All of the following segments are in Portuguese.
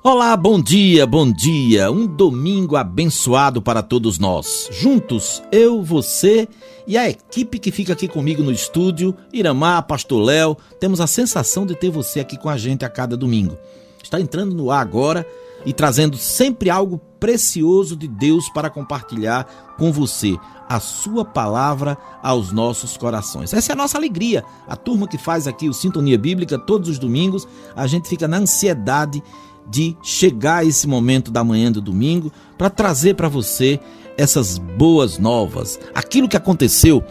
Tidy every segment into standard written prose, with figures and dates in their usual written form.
Olá, bom dia, bom dia. Um domingo abençoado para todos nós. Juntos, eu, você e a equipe que fica aqui comigo no estúdio, Iramar, Pastor Léo, temos a sensação de ter você aqui com a gente a cada domingo. Está entrando no ar agora e trazendo sempre algo precioso de Deus para compartilhar com você, a sua palavra aos nossos corações. Essa é a nossa alegria. A turma que faz aqui o Sintonia Bíblica todos os domingos, a gente fica na ansiedade de chegar a esse momento da manhã do domingo para trazer para você essas boas novas. Aquilo que aconteceu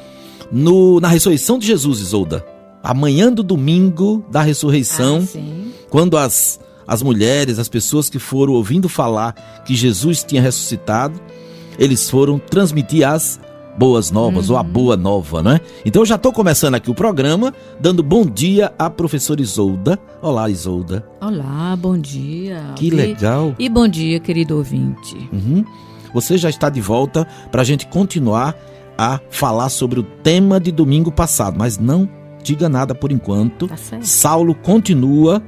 na ressurreição de Jesus, Isolda. A manhã do domingo da ressurreição, quando as mulheres, as pessoas que foram ouvindo falar que Jesus tinha ressuscitado, eles foram transmitir as boas novas, ou a boa nova, né? Então eu já estou começando aqui o programa, dando bom dia à professora Isolda. Olá, Isolda. Olá, bom dia. Que legal. E bom dia, querido ouvinte. Você já está de volta para a gente continuar a falar sobre o tema de domingo passado, mas não diga nada por enquanto. Tá certo. Saulo continua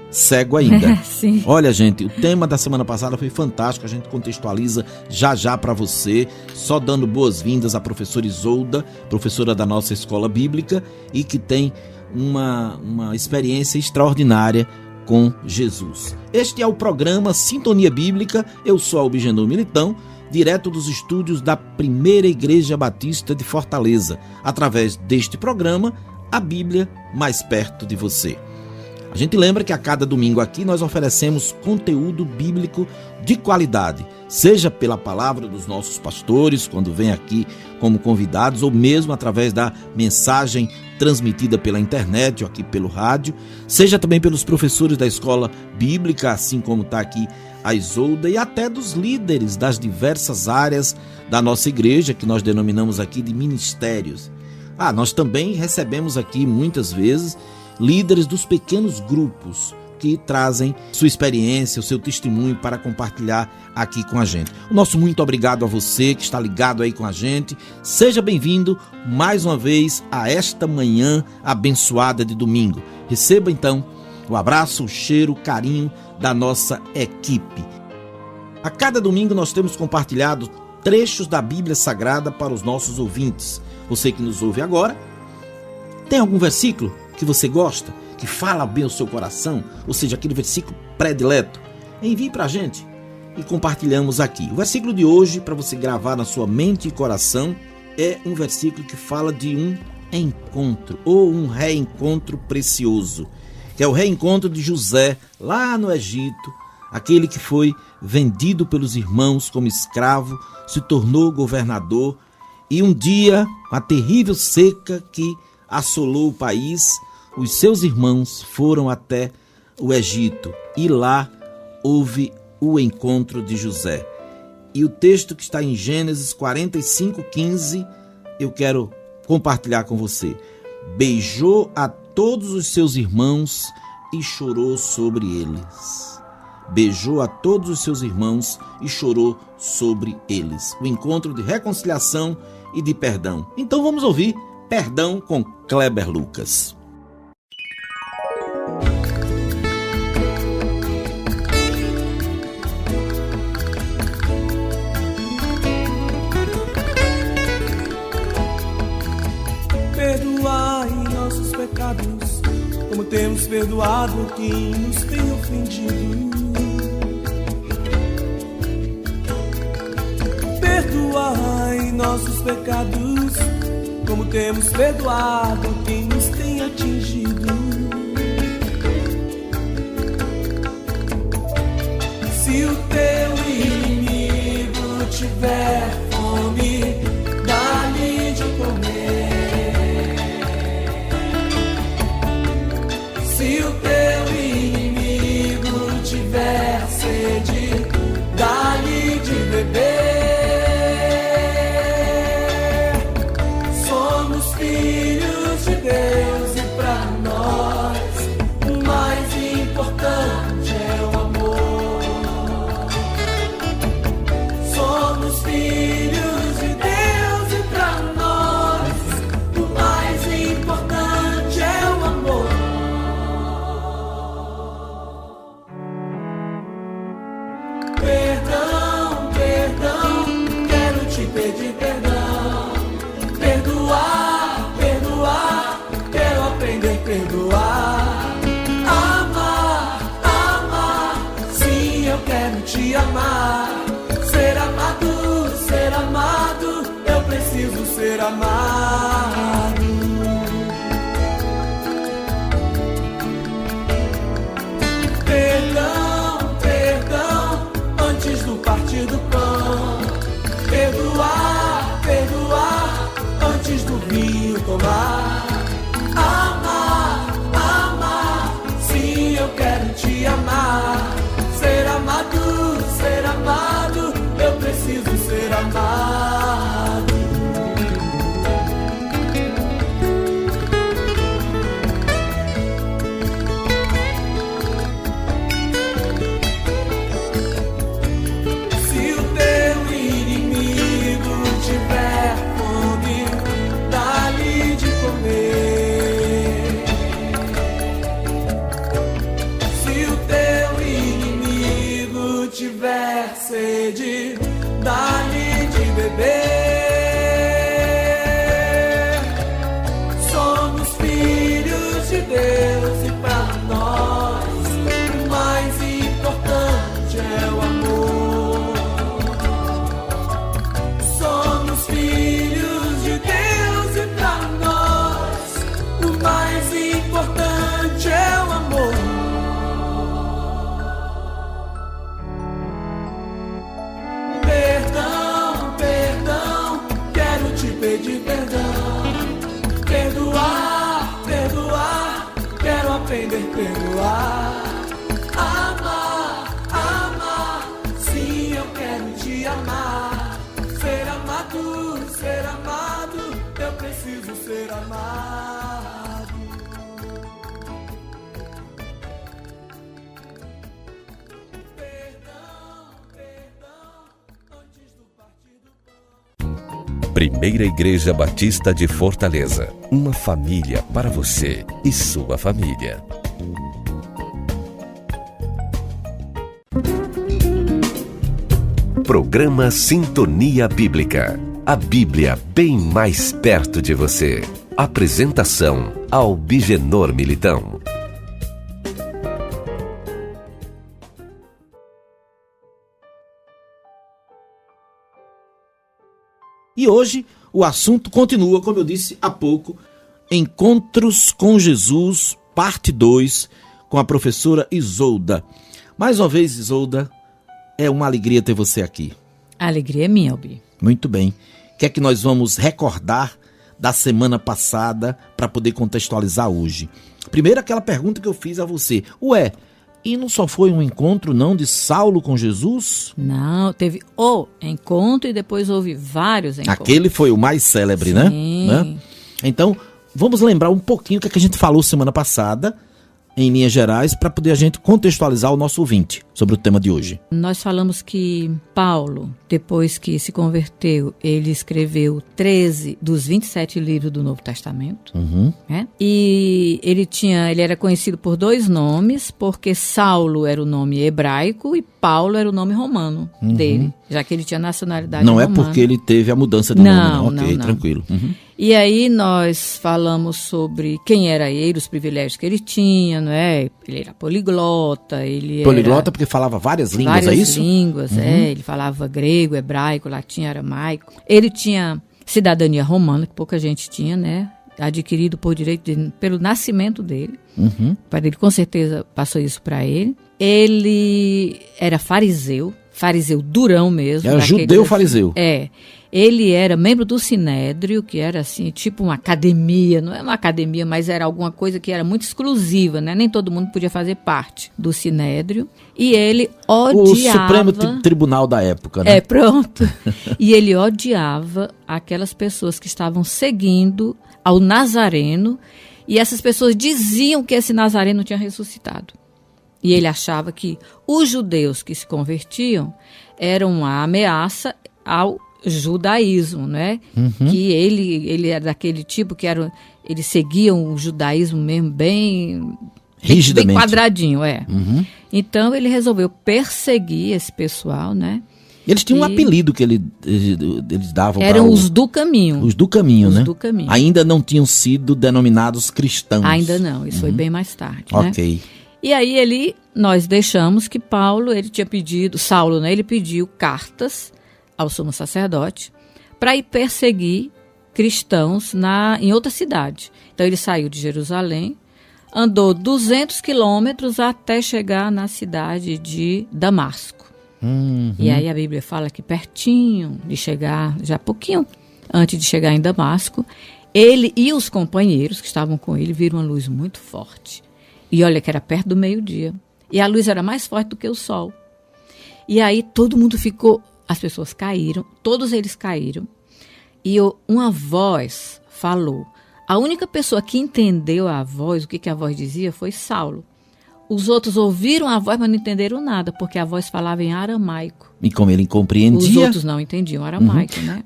cego ainda. Sim. Olha, gente, o tema da semana passada foi fantástico, a gente contextualiza já para você, só dando boas-vindas à professora Isolda, professora da nossa escola bíblica e que tem uma experiência extraordinária com Jesus. Este é o programa Sintonia Bíblica, eu sou Albigenor Militão, direto dos estúdios da Primeira Igreja Batista de Fortaleza. Através deste programa, a Bíblia mais perto de você. A gente lembra que a cada domingo aqui nós oferecemos conteúdo bíblico de qualidade, seja pela palavra dos nossos pastores, quando vem aqui como convidados, ou mesmo através da mensagem transmitida pela internet ou aqui pelo rádio, seja também pelos professores da escola bíblica, assim como está aqui a Isolda, e até dos líderes das diversas áreas da nossa igreja, que nós denominamos aqui de ministérios. Nós também recebemos aqui muitas vezes líderes dos pequenos grupos que trazem sua experiência, o seu testemunho para compartilhar aqui com a gente. O nosso muito obrigado a você que está ligado aí com a gente. Seja bem-vindo mais uma vez a esta manhã abençoada de domingo. Receba então o abraço, o cheiro, o carinho da nossa equipe. A cada domingo nós temos compartilhado trechos da Bíblia Sagrada para os nossos ouvintes. Você que nos ouve agora, tem algum versículo que você gosta, que fala bem o seu coração, ou seja, aquele versículo predileto? Envie para a gente e compartilhamos aqui. O versículo de hoje, para você gravar na sua mente e coração, é um versículo que fala de um encontro, ou um reencontro precioso, que é o reencontro de José lá no Egito, aquele que foi vendido pelos irmãos como escravo, se tornou governador, e um dia, a terrível seca que assolou o país, os seus irmãos foram até o Egito e lá houve o encontro de José. E o texto que está em Gênesis 45:15, eu quero compartilhar com você. Beijou a todos os seus irmãos e chorou sobre eles. Beijou a todos os seus irmãos e chorou sobre eles. O encontro de reconciliação e de perdão. Então vamos ouvir Perdão com Kleber Lucas. Perdoai nossos pecados, como temos perdoado quem nos tem ofendido. Perdoai nossos pecados, como temos perdoado quem nos tem atingido. Se o teu inimigo tiver fome, dá-lhe de comer. Se o teu inimigo tiver sede, dá-lhe de beber. Filhos de Deus e para nós o mais importante é o amor. Somos filhos ser amado. Perdão, perdão, antes do partir do pão. Perdoar, perdoar, antes do vinho tomar. Amar, amar, sim, eu quero te amar. Ser amado, eu preciso ser amado. Se o teu inimigo tiver fome, dá-lhe de comer. Se o teu inimigo tiver sede, dá-lhe de beber. Somos filhos de Deus e para nós o mais importante é o amor. Somos filhos de Deus e para nós o mais importante é o amor. Perdão, perdão, quero te pedir perdão. Perdoar, perdoar, quero aprender a perdoar. Amar, amar, sim, eu quero te amar. Ser amado, eu preciso ser amado. Perdão, perdão, antes do partir do pão. Primeira Igreja Batista de Fortaleza. Uma família para você e sua família. Programa Sintonia Bíblica. A Bíblia bem mais perto de você. Apresentação: Albigenor Militão. E hoje o assunto continua, como eu disse há pouco, Encontros com Jesus, parte 2, com a professora Isolda. Mais uma vez, Isolda, é uma alegria ter você aqui. A alegria é minha, Albi. Muito bem. O que é que nós vamos recordar da semana passada para poder contextualizar hoje? Primeiro, aquela pergunta que eu fiz a você. Ué, e não só foi um encontro, não, de Saulo com Jesus? Não, teve o encontro e depois houve vários encontros. Aquele foi o mais célebre, Sim. né? Então, vamos lembrar um pouquinho o que a gente falou semana passada, em linhas gerais, para poder a gente contextualizar o nosso ouvinte sobre o tema de hoje. Nós falamos que Paulo, depois que se converteu, ele escreveu 13 dos 27 livros do Novo Testamento. Né? E ele era conhecido por dois nomes, porque Saulo era o nome hebraico e Paulo era o nome romano dele, já que ele tinha nacionalidade romana. Não é porque ele teve a mudança de nome, não. Ok, não. tranquilo. E aí nós falamos sobre quem era ele, os privilégios que ele tinha, não é? Ele era poliglota, Poliglota porque falava várias línguas, é isso? Várias línguas, ele falava grego, hebraico, latim, aramaico. Ele tinha cidadania romana, que pouca gente tinha, né? Adquirido por direito pelo nascimento dele. O pai dele com certeza passou isso para ele. Ele era fariseu durão mesmo. Era judeu fariseu. Ele era membro do Sinédrio, que era assim, tipo uma academia, não é uma academia, mas era alguma coisa que era muito exclusiva, né? Nem todo mundo podia fazer parte do Sinédrio. E ele odiava... O Supremo Tribunal da época, né? Pronto. E ele odiava aquelas pessoas que estavam seguindo ao Nazareno, e essas pessoas diziam que esse Nazareno tinha ressuscitado. E ele achava que os judeus que se convertiam eram uma ameaça ao judaísmo, né? Que ele era daquele tipo que eles seguiam o judaísmo mesmo bem rigidamente, bem quadradinho, Então ele resolveu perseguir esse pessoal, né? Eles tinham um apelido que eles davam. Eram os do caminho. Os do caminho, né? Do caminho. Ainda não tinham sido denominados cristãos. Ainda não, isso foi bem mais tarde, Ok. Né? E aí nós deixamos que Saulo, né? Ele pediu cartas ao sumo sacerdote para ir perseguir cristãos em outra cidade. Então ele saiu de Jerusalém, andou 200 quilômetros até chegar na cidade de Damasco. E aí a Bíblia fala que pertinho de chegar, já pouquinho antes de chegar em Damasco, ele e os companheiros que estavam com ele viram uma luz muito forte. E olha que era perto do meio-dia. E a luz era mais forte do que o sol. E aí todo mundo ficou, as pessoas caíram, todos eles caíram. E uma voz falou. A única pessoa que entendeu a voz, o que a voz dizia, foi Saulo. Os outros ouviram a voz, mas não entenderam nada, porque a voz falava em aramaico. E como ele compreendia... Os outros não entendiam aramaico, né?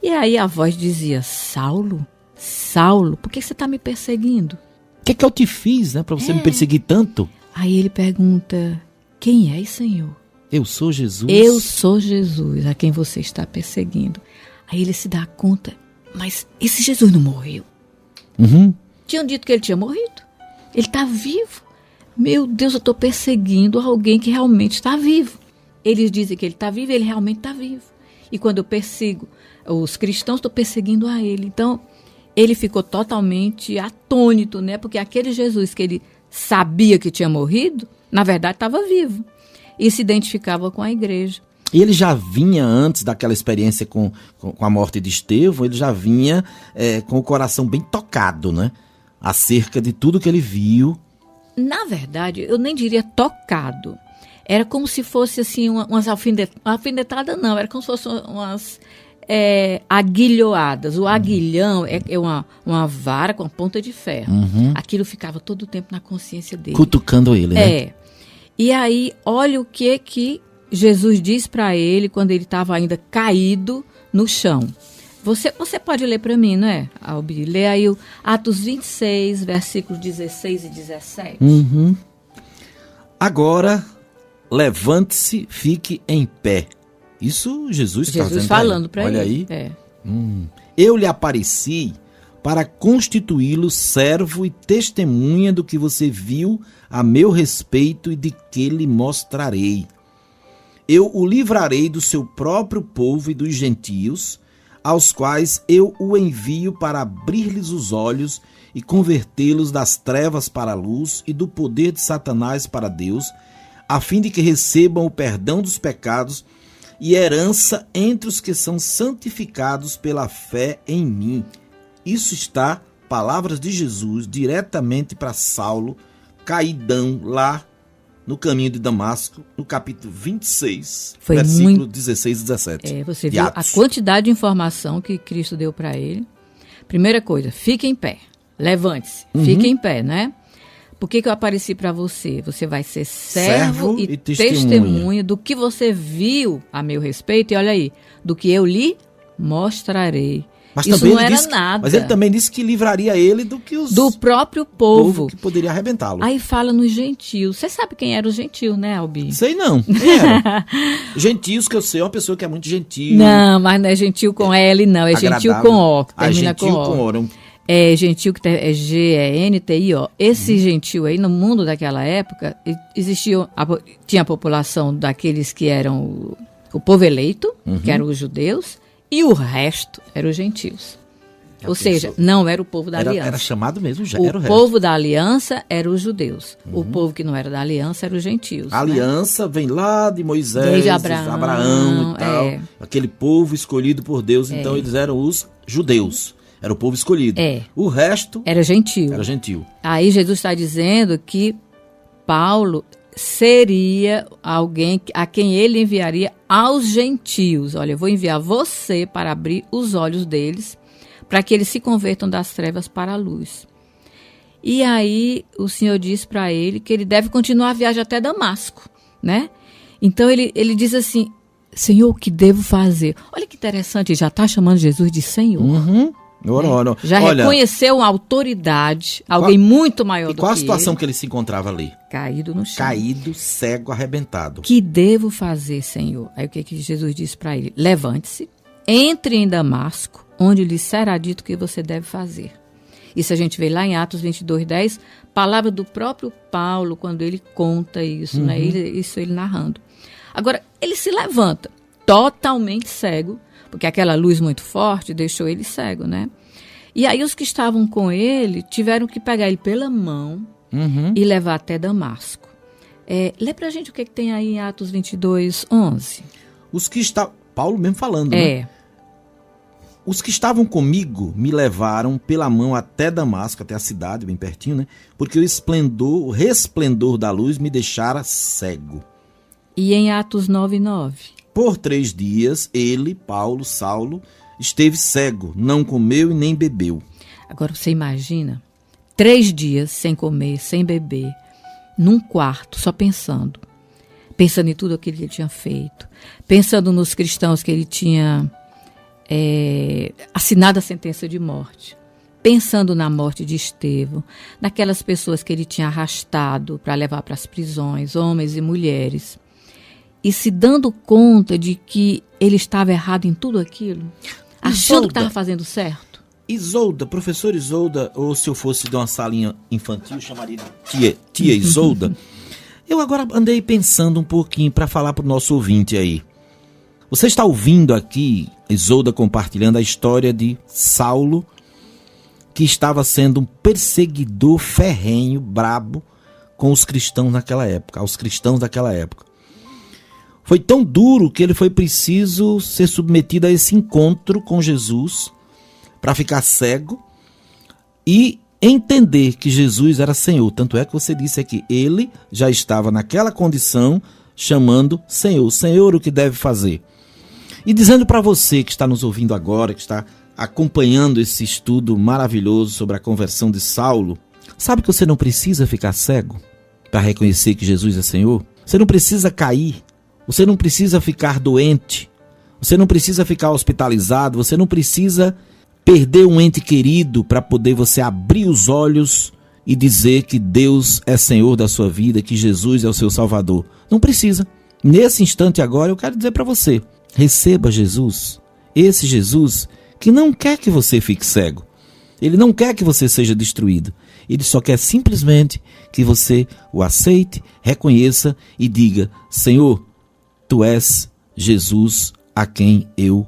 E aí a voz dizia, Saulo, Saulo, por que você está me perseguindo? O que eu te fiz, né, para você me perseguir tanto? Aí ele pergunta, quem és, Senhor? Eu sou Jesus. Eu sou Jesus, a quem você está perseguindo. Aí ele se dá conta, mas esse Jesus não morreu? Tinham dito que ele tinha morrido. Ele está vivo. Meu Deus, eu estou perseguindo alguém que realmente está vivo. Eles dizem que ele está vivo, ele realmente está vivo. E quando eu persigo os cristãos, estou perseguindo a ele. Então, ele ficou totalmente atônito, né? Porque aquele Jesus que ele sabia que tinha morrido, na verdade estava vivo. E se identificava com a igreja. E ele já vinha, antes daquela experiência com a morte de Estevão, ele já vinha com o coração bem tocado, né? Acerca de tudo que ele viu. Na verdade, eu nem diria tocado. Era como se fosse assim, umas alfinetadas, não. Era como se fossem umas aguilhoadas. O aguilhão é uma vara com a ponta de ferro. Aquilo ficava todo o tempo na consciência dele. Cutucando ele, né? E aí, olha o que Jesus diz para ele quando ele estava ainda caído no chão. Você pode ler para mim, não é, Albi? Lê aí o Atos 26, versículos 16 e 17. Agora, levante-se, fique em pé. Isso Jesus está dizendo falando para ele. Olha aí. Eu lhe apareci para constituí-lo servo e testemunha do que você viu a meu respeito e de que lhe mostrarei. Eu o livrarei do seu próprio povo e dos gentios, aos quais eu o envio para abrir-lhes os olhos e convertê-los das trevas para a luz e do poder de Satanás para Deus, a fim de que recebam o perdão dos pecados e herança entre os que são santificados pela fé em mim. Isso está, palavras de Jesus, diretamente para Saulo, caidão lá no caminho de Damasco, no capítulo 26, versículo 16 e 17. Você viu a quantidade de informação que Cristo deu para ele. Primeira coisa, fique em pé, levante-se, fique em pé, né? Por que eu apareci para você? Você vai ser servo e testemunha do que você viu a meu respeito. E olha aí, do que eu lhe mostrarei. Mas isso não era nada. Mas ele também disse que livraria ele do próprio povo que poderia arrebentá-lo. Aí fala nos gentios. Você sabe quem era o gentio, né, Albi? Sei não. Quem era? Gentios, que eu sei, é uma pessoa que é muito gentil. Não, mas não é gentil com L, não. É gentil com O, que termina com O. É gentil, que é G-E-N-T-I-O. Esse gentil aí, no mundo daquela época, tinha a população daqueles que eram o povo eleito, que eram os judeus, e o resto eram os gentios. Ou seja, não era o povo da aliança. Era chamado mesmo, já era o resto. O povo da aliança eram os judeus. O povo que não era da aliança eram os gentios. A aliança vem lá de Moisés, desde Abraão e tal. Aquele povo escolhido por Deus, então eles eram os judeus. Era o povo escolhido. O resto era gentil. Aí Jesus está dizendo que Paulo seria alguém a quem ele enviaria aos gentios. Olha, eu vou enviar você para abrir os olhos deles, para que eles se convertam das trevas para a luz. E aí o Senhor diz para ele que ele deve continuar a viagem até Damasco, né? Então ele diz assim, Senhor, o que devo fazer? Olha que interessante, já está chamando Jesus de Senhor. Já reconheceu uma autoridade, alguém muito maior do que ele. E qual a situação que ele se encontrava ali? Caído no chão. Caído, cego, arrebentado. Que devo fazer, Senhor? Aí o que Jesus disse para ele? Levante-se, entre em Damasco, onde lhe será dito o que você deve fazer. Isso a gente vê lá em Atos 22:10, palavra do próprio Paulo, quando ele conta isso, né? Isso ele narrando. Agora, ele se levanta, totalmente cego, porque aquela luz muito forte deixou ele cego, né? E aí os que estavam com ele tiveram que pegar ele pela mão e levar até Damasco. Lê pra gente o que tem aí em Atos 22, 11. Os que estavam... Paulo mesmo falando, né? Os que estavam comigo me levaram pela mão até Damasco, até a cidade, bem pertinho, né? Porque o resplendor da luz me deixara cego. E em Atos 9, 9? Por 3 dias, ele, Paulo, Saulo, esteve cego, não comeu e nem bebeu. Agora você imagina, 3 dias sem comer, sem beber, num quarto, só pensando em tudo aquilo que ele tinha feito, pensando nos cristãos que ele tinha assinado a sentença de morte, pensando na morte de Estevão, naquelas pessoas que ele tinha arrastado para levar para as prisões, homens e mulheres, e se dando conta de que ele estava errado em tudo aquilo, achando que estava fazendo certo. Isolda, professor Isolda, ou se eu fosse de uma salinha infantil, eu chamaria de tia Isolda. Eu agora andei pensando um pouquinho para falar para o nosso ouvinte aí. Você está ouvindo aqui, Isolda compartilhando a história de Saulo, que estava sendo um perseguidor ferrenho, brabo, com os cristãos naquela época, aos cristãos daquela época. Foi tão duro que ele foi preciso ser submetido a esse encontro com Jesus para ficar cego e entender que Jesus era Senhor. Tanto é que você disse aqui, ele já estava naquela condição chamando Senhor. Senhor, o que deve fazer? E dizendo para você que está nos ouvindo agora, que está acompanhando esse estudo maravilhoso sobre a conversão de Saulo, sabe que você não precisa ficar cego para reconhecer que Jesus é Senhor? Você não precisa cair, você não precisa ficar doente, você não precisa ficar hospitalizado, você não precisa perder um ente querido para poder você abrir os olhos e dizer que Deus é Senhor da sua vida, que Jesus é o seu Salvador. Não precisa. Nesse instante agora eu quero dizer para você, receba Jesus, esse Jesus que não quer que você fique cego. Ele não quer que você seja destruído. Ele só quer simplesmente que você o aceite, reconheça e diga, Senhor, Tu és Jesus a quem eu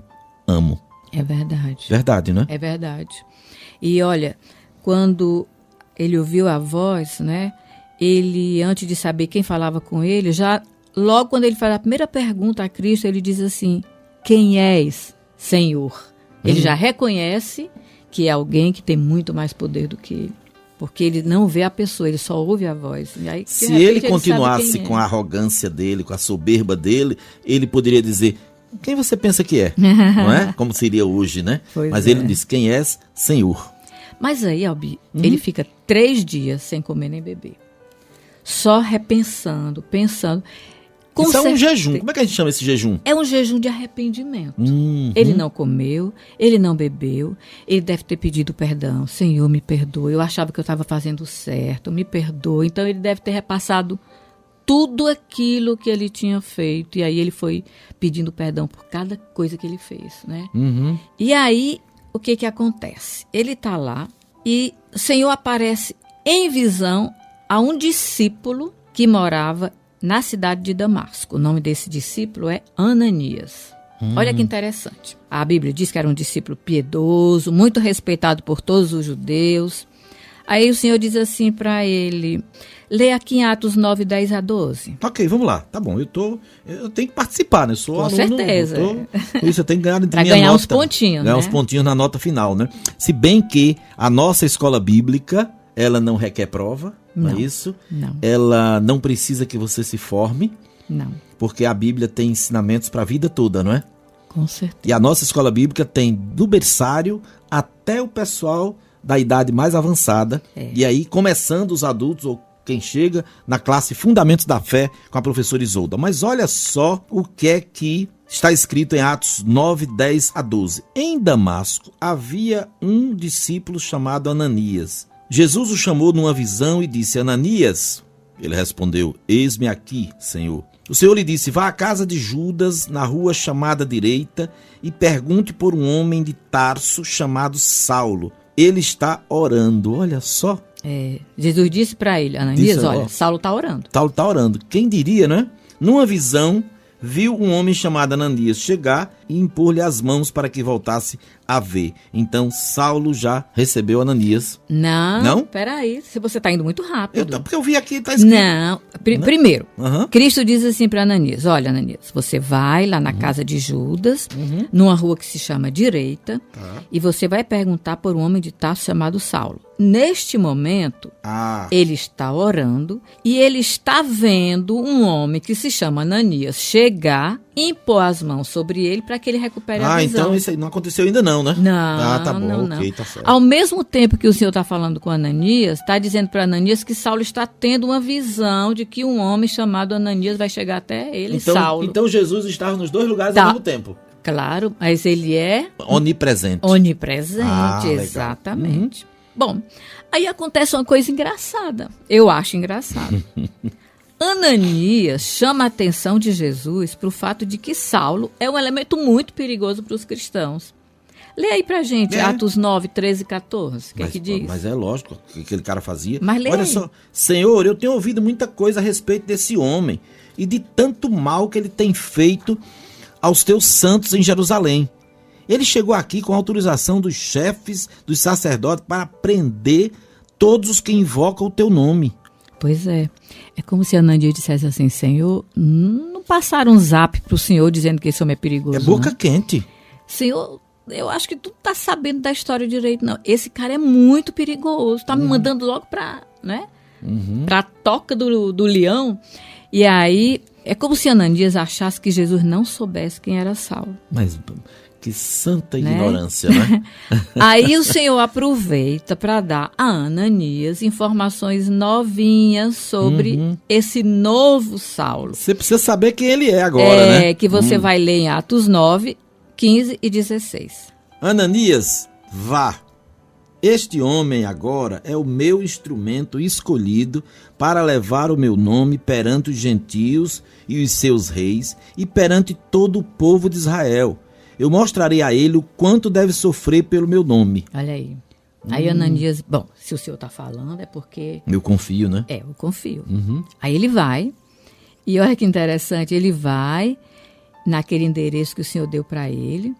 amo. É verdade. Verdade, né? É verdade. E olha, quando ele ouviu a voz, né? Ele, antes de saber quem falava com ele, logo quando ele faz a primeira pergunta a Cristo, ele diz assim, quem és, Senhor? Ele já reconhece que é alguém que tem muito mais poder do que ele. Porque ele não vê a pessoa, ele só ouve a voz. E aí, se ele continuasse com a arrogância dele, com a soberba dele, ele poderia dizer, quem você pensa que é? Não é? Como seria hoje, né? Mas ele diz, quem és, Senhor. Mas aí, Albi, ele fica 3 dias sem comer nem beber. Só repensando, pensando. Isso é um jejum. Como é que a gente chama esse jejum? É um jejum de arrependimento. Ele não comeu, ele não bebeu, ele deve ter pedido perdão. Senhor, me perdoa, eu achava que eu estava fazendo certo, me perdoa. Então ele deve ter repassado tudo aquilo que ele tinha feito. E aí ele foi pedindo perdão por cada coisa que ele fez, né? E aí, o que acontece? Ele está lá e o Senhor aparece em visão a um discípulo que morava na cidade de Damasco. O nome desse discípulo é Ananias. Olha que interessante. A Bíblia diz que era um discípulo piedoso, muito respeitado por todos os judeus. Aí o Senhor diz assim para ele, lê aqui em Atos 9, 10 a 12. Ok, vamos lá. Tá bom, eu tenho que participar, né? Eu sou com aluno, certeza. Eu tenho que ganhar para ganhar nota, uns pontinhos, ganhar uns pontinhos na nota final, né? Se bem que a nossa escola bíblica, ela não requer prova, não é isso? Não. Ela não precisa que você se forme. Não. Porque a Bíblia tem ensinamentos para a vida toda, não é? Com certeza. E a nossa escola bíblica tem do berçário até o pessoal da idade mais avançada. E aí, começando os adultos, ou quem chega na classe Fundamentos da Fé com a professora Isolda. Mas olha só o que é que está escrito em Atos 9, 10 a 12. Em Damasco havia um discípulo chamado Ananias. Jesus o chamou numa visão e disse, Ananias. Ele respondeu, eis-me aqui, Senhor. O Senhor lhe disse, vá à casa de Judas, na rua chamada Direita, e pergunte por um homem de Tarso chamado Saulo. Ele está orando, olha só. Jesus disse para ele, Ananias, olha, Saulo está orando. Saulo está orando. Quem diria, né? Numa visão, viu um homem chamado Ananias chegar e impor-lhe as mãos para que voltasse a ver. Então Saulo já recebeu Ananias. Não? Peraí, se você está indo muito rápido. Porque eu vi aqui, está escrito. Não, primeiro, Uhum. Cristo diz assim para Ananias, olha Ananias, você vai lá na casa de Judas, numa rua que se chama Direita, e você vai perguntar por um homem de Tarso chamado Saulo. Neste momento, ele está orando e ele está vendo um homem que se chama Ananias chegar, impor as mãos sobre ele para que ele recupere a visão. Então isso aí não aconteceu ainda não, né? Não, tá bom, não. ok, tá certo. Ao mesmo tempo que o Senhor está falando com Ananias, está dizendo para Ananias que Saulo está tendo uma visão de que um homem chamado Ananias vai chegar até ele, Saulo. Então Jesus estava nos dois lugares Tá. ao mesmo tempo. Claro, mas ele é Onipresente. onipresente, legal. exatamente. Bom, aí acontece uma coisa engraçada, eu acho engraçado. Ananias chama a atenção de Jesus para o fato de que Saulo é um elemento muito perigoso para os cristãos. Lê aí pra gente, Atos 9, 13 e 14, o que é que diz? Mas é lógico o que aquele cara fazia. Mas lê Olha aí. só, Senhor, eu tenho ouvido muita coisa a respeito desse homem e de tanto mal que ele tem feito aos teus santos em Jerusalém. Ele chegou aqui com autorização dos chefes, dos sacerdotes, para prender todos os que invocam o teu nome. Pois é. É como se Ananias dissesse assim, Senhor, não passaram um zap pro Senhor dizendo que esse homem é perigoso. É boca não? quente. Senhor, eu acho que tu não tá sabendo da história direito, não. Esse cara é muito perigoso. Tá me mandando logo pra, né? Pra toca do leão. E aí, é como se Ananias achasse que Jesus não soubesse quem era Saulo. Mas que santa Né? ignorância, né? Aí o Senhor aproveita para dar a Ananias informações novinhas sobre esse novo Saulo. Você precisa saber quem ele é agora, né? Que você vai ler em Atos 9, 15 e 16. Ananias, vá. Este homem agora é o meu instrumento escolhido para levar o meu nome perante os gentios e os seus reis e perante todo o povo de Israel. Eu mostrarei a ele o quanto deve sofrer pelo meu nome. Olha aí. Aí Ananias, bom, se o Senhor está falando é porque... Eu confio, né? eu confio. Aí ele vai, e olha que interessante, ele vai naquele endereço que o Senhor deu para ele,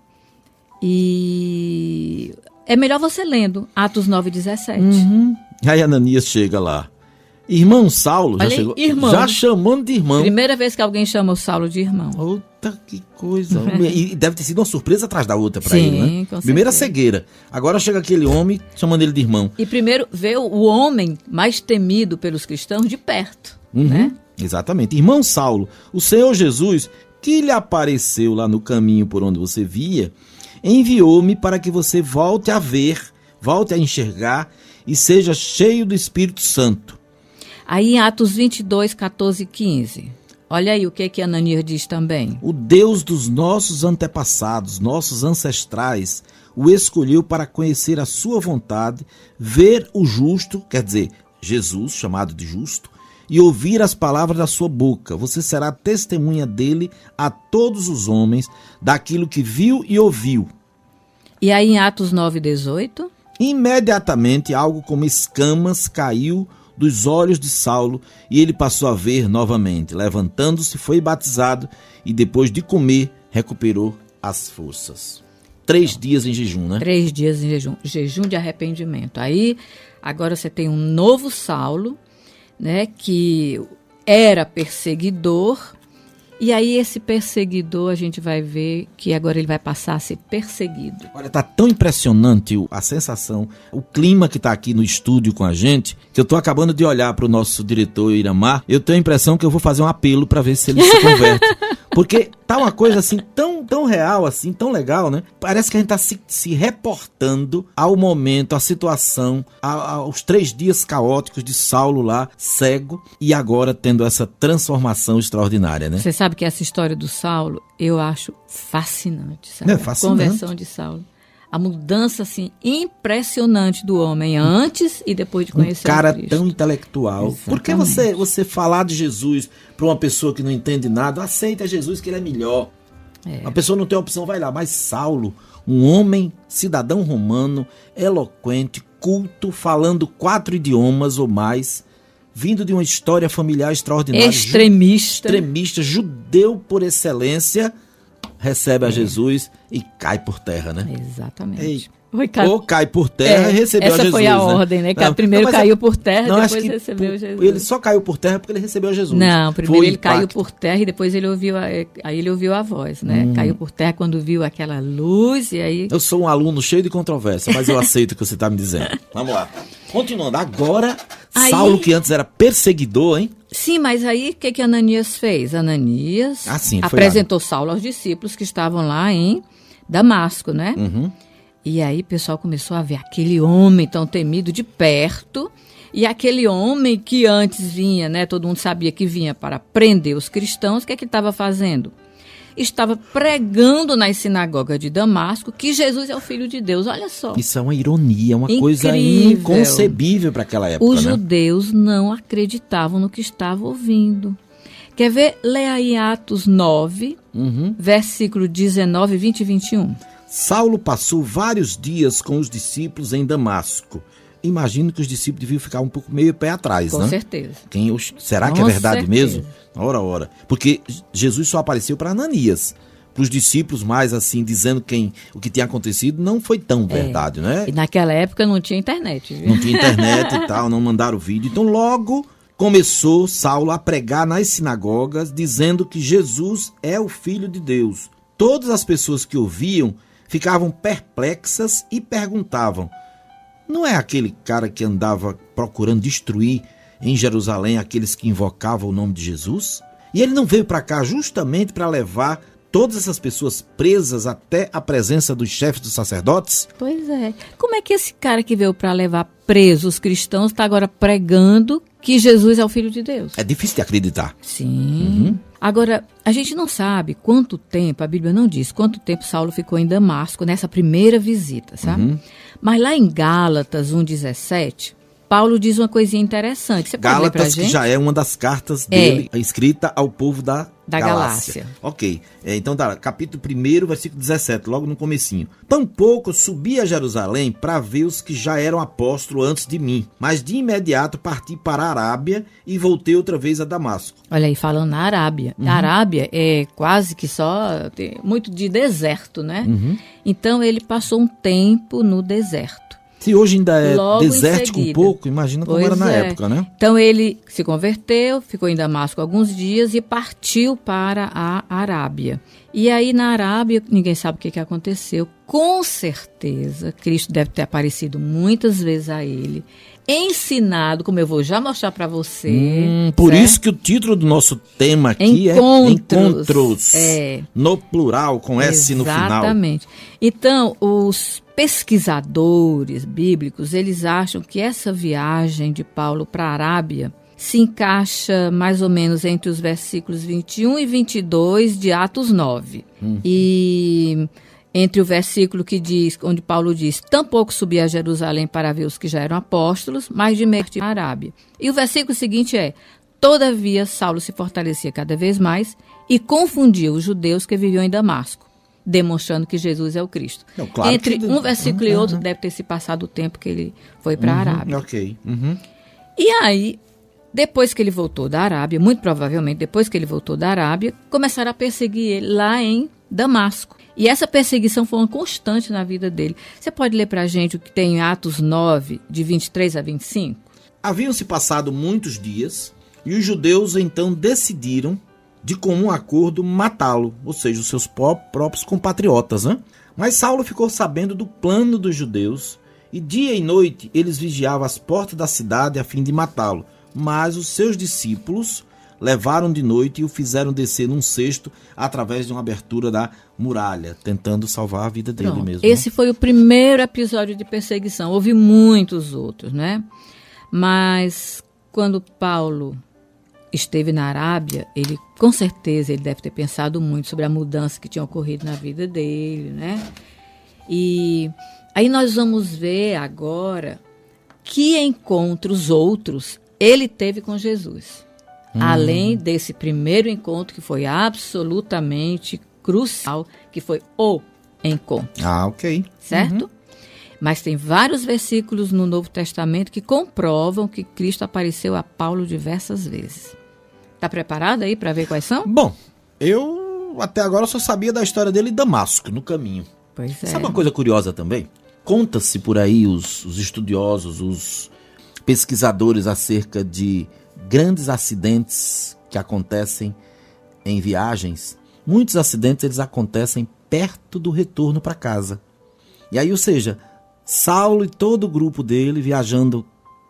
e é melhor você lendo Atos 9, 17. Aí Ananias chega lá. Irmão Saulo, já Olha aí, chegou, irmão. já chamando de irmão. Primeira vez que alguém chama o Saulo de irmão. Outra que coisa. E deve ter sido uma surpresa atrás da outra pra Sim, ele, né? com Primeira certeza. cegueira. Agora chega aquele homem chamando ele de irmão. E primeiro vê o homem mais temido pelos cristãos de perto, né? Exatamente. Irmão Saulo, o Senhor Jesus, que lhe apareceu lá no caminho por onde você via, enviou-me para que você volte a ver, volte a enxergar e seja cheio do Espírito Santo. Aí em Atos 22, 14 e 15. Olha aí o que Ananias diz também. O Deus dos nossos antepassados, nossos ancestrais, o escolheu para conhecer a sua vontade, ver o justo, quer dizer, Jesus, chamado de justo, e ouvir as palavras da sua boca. Você será testemunha dele a todos os homens, daquilo que viu e ouviu. E aí em Atos 9, 18. Imediatamente algo como escamas caiu dos olhos de Saulo e ele passou a ver novamente. Levantando-se, foi batizado e depois de comer, recuperou as forças. 3 dias em jejum, né? 3 dias em jejum. Jejum de arrependimento. Aí, agora você tem um novo Saulo, né, que era perseguidor. E aí esse perseguidor, a gente vai ver que agora ele vai passar a ser perseguido. Olha, tá tão impressionante a sensação, o clima que tá aqui no estúdio com a gente, que eu tô acabando de olhar pro nosso diretor Iramar, eu tenho a impressão que eu vou fazer um apelo para ver se ele se converte. Porque tá uma coisa assim, tão real, assim, tão legal, né? Parece que a gente tá se reportando ao momento, à situação, aos 3 dias caóticos de Saulo lá, cego, e agora tendo essa transformação extraordinária, né? Você sabe que essa história do Saulo, eu acho fascinante, sabe? É fascinante. A conversão de Saulo. A mudança, assim, impressionante do homem antes e depois de conhecer Um cara o Cristo. tão intelectual. Exatamente. Por que você falar de Jesus para uma pessoa que não entende nada? Aceita Jesus que ele é melhor. A pessoa não tem opção, vai lá. Mas Saulo, um homem, cidadão romano, eloquente, culto, falando 4 idiomas ou mais, vindo de uma história familiar extraordinária. Extremista. Extremista, judeu por excelência, recebe a Jesus e cai por terra, né? Exatamente. Ei, Foi ou cai por terra e recebeu essa a Jesus. foi a né? ordem, né? Que Não, primeiro mas caiu por terra, não, acho depois que recebeu Jesus. Ele só caiu por terra porque ele recebeu a Jesus. Não, primeiro Foi ele caiu impacto. por terra e depois ele ouviu aí ele ouviu a voz, né? Caiu por terra quando viu aquela luz e aí... Eu sou um aluno cheio de controvérsia, mas eu aceito o que você está me dizendo. Vamos lá. Continuando. Agora, Aí- Saulo, que antes era perseguidor, hein? Sim, mas aí o que Ananias fez? Ananias Sim, foi apresentou Saulo aos discípulos que estavam lá em Damasco, né? Uhum. E aí o pessoal começou a ver aquele homem tão temido de perto. E aquele homem que antes vinha, né? Todo mundo sabia que vinha para prender os cristãos. O que é que ele estava fazendo? Estava pregando nas sinagogas de Damasco que Jesus é o Filho de Deus. Olha só. Isso é uma ironia, uma coisa Incrível. inconcebível para aquela época, Os né? judeus não acreditavam no que estavam ouvindo. Quer ver? Lê aí Atos 9, versículo 19, 20 e 21. Saulo passou vários dias com os discípulos em Damasco. Imagino que os discípulos deviam ficar um pouco meio pé atrás, Com né? certeza. Será que é Com verdade certeza. mesmo? Ora. Porque Jesus só apareceu para Ananias. Para os discípulos mais assim, dizendo o que tinha acontecido, não foi tão verdade, né? E naquela época não tinha internet, viu? Não tinha internet e tal, não mandaram vídeo. Então logo começou Saulo a pregar nas sinagogas, dizendo que Jesus é o Filho de Deus. Todas as pessoas que ouviam ficavam perplexas e perguntavam: não é aquele cara que andava procurando destruir em Jerusalém aqueles que invocavam o nome de Jesus? E ele não veio para cá justamente para levar todas essas pessoas presas até a presença dos chefes dos sacerdotes? Pois é. Como é que esse cara que veio para levar presos os cristãos está agora pregando que Jesus é o Filho de Deus? É difícil de acreditar. Sim. Agora, a gente não sabe quanto tempo, a Bíblia não diz quanto tempo Saulo ficou em Damasco nessa primeira visita, sabe? Mas lá em Gálatas 1,17, Paulo diz uma coisinha interessante. Você pode ler pra Gálatas, gente? que já é uma das cartas dele, escrita ao povo da Galácia. Ok. Então, capítulo 1, versículo 17, logo no comecinho. Tampouco subi a Jerusalém para ver os que já eram apóstolos antes de mim, mas de imediato parti para a Arábia e voltei outra vez a Damasco. Olha aí, falando na Arábia. A Arábia é quase que só, tem muito de deserto, né? Então ele passou um tempo no deserto. Se hoje ainda é Logo em desértico um seguida. pouco, imagina como Pois era na é. época, né? Então ele se converteu, ficou em Damasco alguns dias e partiu para a Arábia. E aí na Arábia, ninguém sabe o que aconteceu. Com certeza, Cristo deve ter aparecido muitas vezes a ele, ensinado, como eu vou já mostrar para você. Por certo? isso que o título do nosso tema aqui Encontros. é Encontros, É. no plural, com S no final. Exatamente. Então, os pesquisadores bíblicos, eles acham que essa viagem de Paulo para a Arábia se encaixa mais ou menos entre os versículos 21 e 22 de Atos 9. E entre o versículo que diz, onde Paulo diz: tampouco subi a Jerusalém para ver os que já eram apóstolos, mas de meio à Arábia. E o versículo seguinte é: todavia Saulo se fortalecia cada vez mais e confundia os judeus que viviam em Damasco, demonstrando que Jesus é o Cristo. Não, claro Entre que- um versículo e outro deve ter se passado o tempo que ele foi para a Arábia. Ok. E aí, depois que ele voltou da Arábia, muito provavelmente depois que ele voltou da Arábia, começaram a perseguir ele lá em Damasco. E essa perseguição foi uma constante na vida dele. Você pode ler para a gente o que tem em Atos 9, de 23 a 25? Haviam-se passado muitos dias e os judeus então decidiram, de comum acordo, matá-lo, ou seja, os seus próprios compatriotas, né? Mas Saulo ficou sabendo do plano dos judeus e dia e noite eles vigiavam as portas da cidade a fim de matá-lo. Mas os seus discípulos levaram de noite e o fizeram descer num cesto através de uma abertura da muralha, tentando salvar a vida dele Pronto. mesmo. Esse foi o primeiro episódio de perseguição. Houve muitos outros, né? Mas quando Paulo esteve na Arábia, ele com certeza ele deve ter pensado muito sobre a mudança que tinha ocorrido na vida dele, né? E aí nós vamos ver agora que encontros outros ele teve com Jesus. Além desse primeiro encontro que foi absolutamente crucial, que foi o encontro, Ah, ok. certo? Mas tem vários versículos no Novo Testamento que comprovam que Cristo apareceu a Paulo diversas vezes. Tá preparado aí para ver quais são? Bom, eu eu até agora só sabia da história dele em Damasco, no caminho. Pois é. Sabe uma coisa curiosa também? Conta-se por aí os estudiosos, os pesquisadores acerca de grandes acidentes que acontecem em viagens. Muitos acidentes eles acontecem perto do retorno para casa. E aí, ou seja, Saulo e todo o grupo dele viajando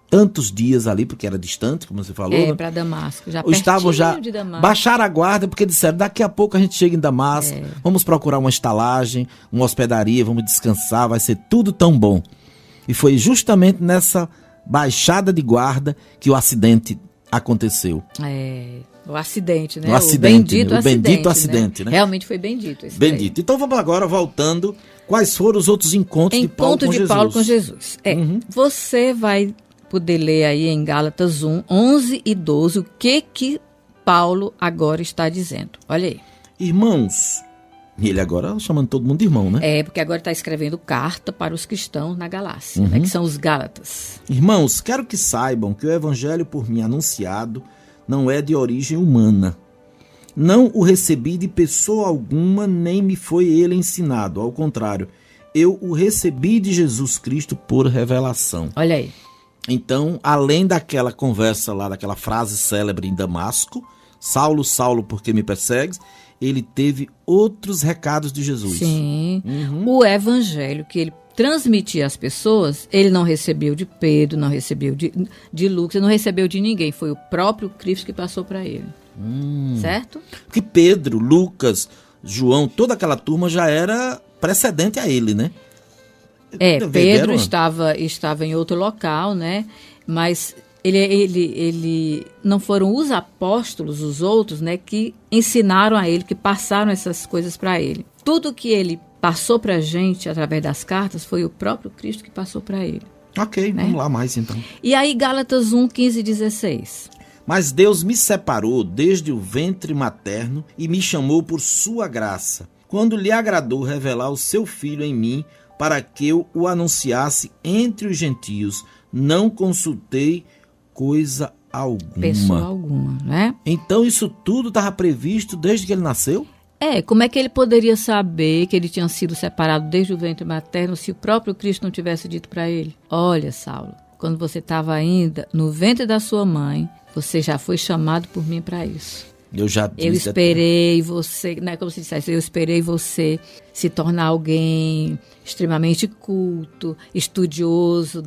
tantos dias ali, porque era distante, como você falou. Para Damasco, já estavam já de Damasco. Baixaram a guarda porque disseram, daqui a pouco a gente chega em Damasco, vamos procurar uma estalagem, uma hospedaria, vamos descansar, vai ser tudo tão bom. E foi justamente nessa baixada de guarda que o acidente aconteceu. O acidente, né? O acidente, bendito o bendito acidente, né? Realmente foi bendito esse Bendito. Então vamos agora, voltando, quais foram os outros encontros de Paulo com Jesus? Encontro de Paulo com Jesus. Você vai poder ler aí em Gálatas 1, 11 e 12, o que Paulo agora está dizendo. Olha aí. Irmãos, e ele agora chamando todo mundo de irmão, né? Porque agora está escrevendo carta para os cristãos na Galácia, né, que são os Gálatas. Irmãos, quero que saibam que o evangelho por mim anunciado não é de origem humana. Não o recebi de pessoa alguma, nem me foi ele ensinado. Ao contrário, eu o recebi de Jesus Cristo por revelação. Olha aí. Então, além daquela conversa lá, daquela frase célebre em Damasco, Saulo, Saulo, por que me persegues? Ele teve outros recados de Jesus. Sim. O evangelho que ele transmitia às pessoas, ele não recebeu de Pedro, não recebeu de Lucas, não recebeu de ninguém. Foi o próprio Cristo que passou para ele. Certo? Porque Pedro, Lucas, João, toda aquela turma já era precedente a ele, né? Pedro estava em outro local, né? Mas ele não foram os apóstolos, os outros, né, que ensinaram a ele, que passaram essas coisas para ele. Tudo que ele passou para a gente através das cartas foi o próprio Cristo que passou para ele. Ok, né? Vamos lá mais então. E aí Gálatas 1, 15 e 16. Mas Deus me separou desde o ventre materno e me chamou por sua graça, quando lhe agradou revelar o seu Filho em mim, para que eu o anunciasse entre os gentios. Não consultei coisa alguma. Pessoa alguma, né? Então isso tudo estava previsto desde que ele nasceu? Como é que ele poderia saber que ele tinha sido separado desde o ventre materno se o próprio Cristo não tivesse dito para ele? Olha, Saulo, quando você estava ainda no ventre da sua mãe, você já foi chamado por mim para isso. Eu esperei você, né, como se dissesse, eu esperei você se tornar alguém extremamente culto, estudioso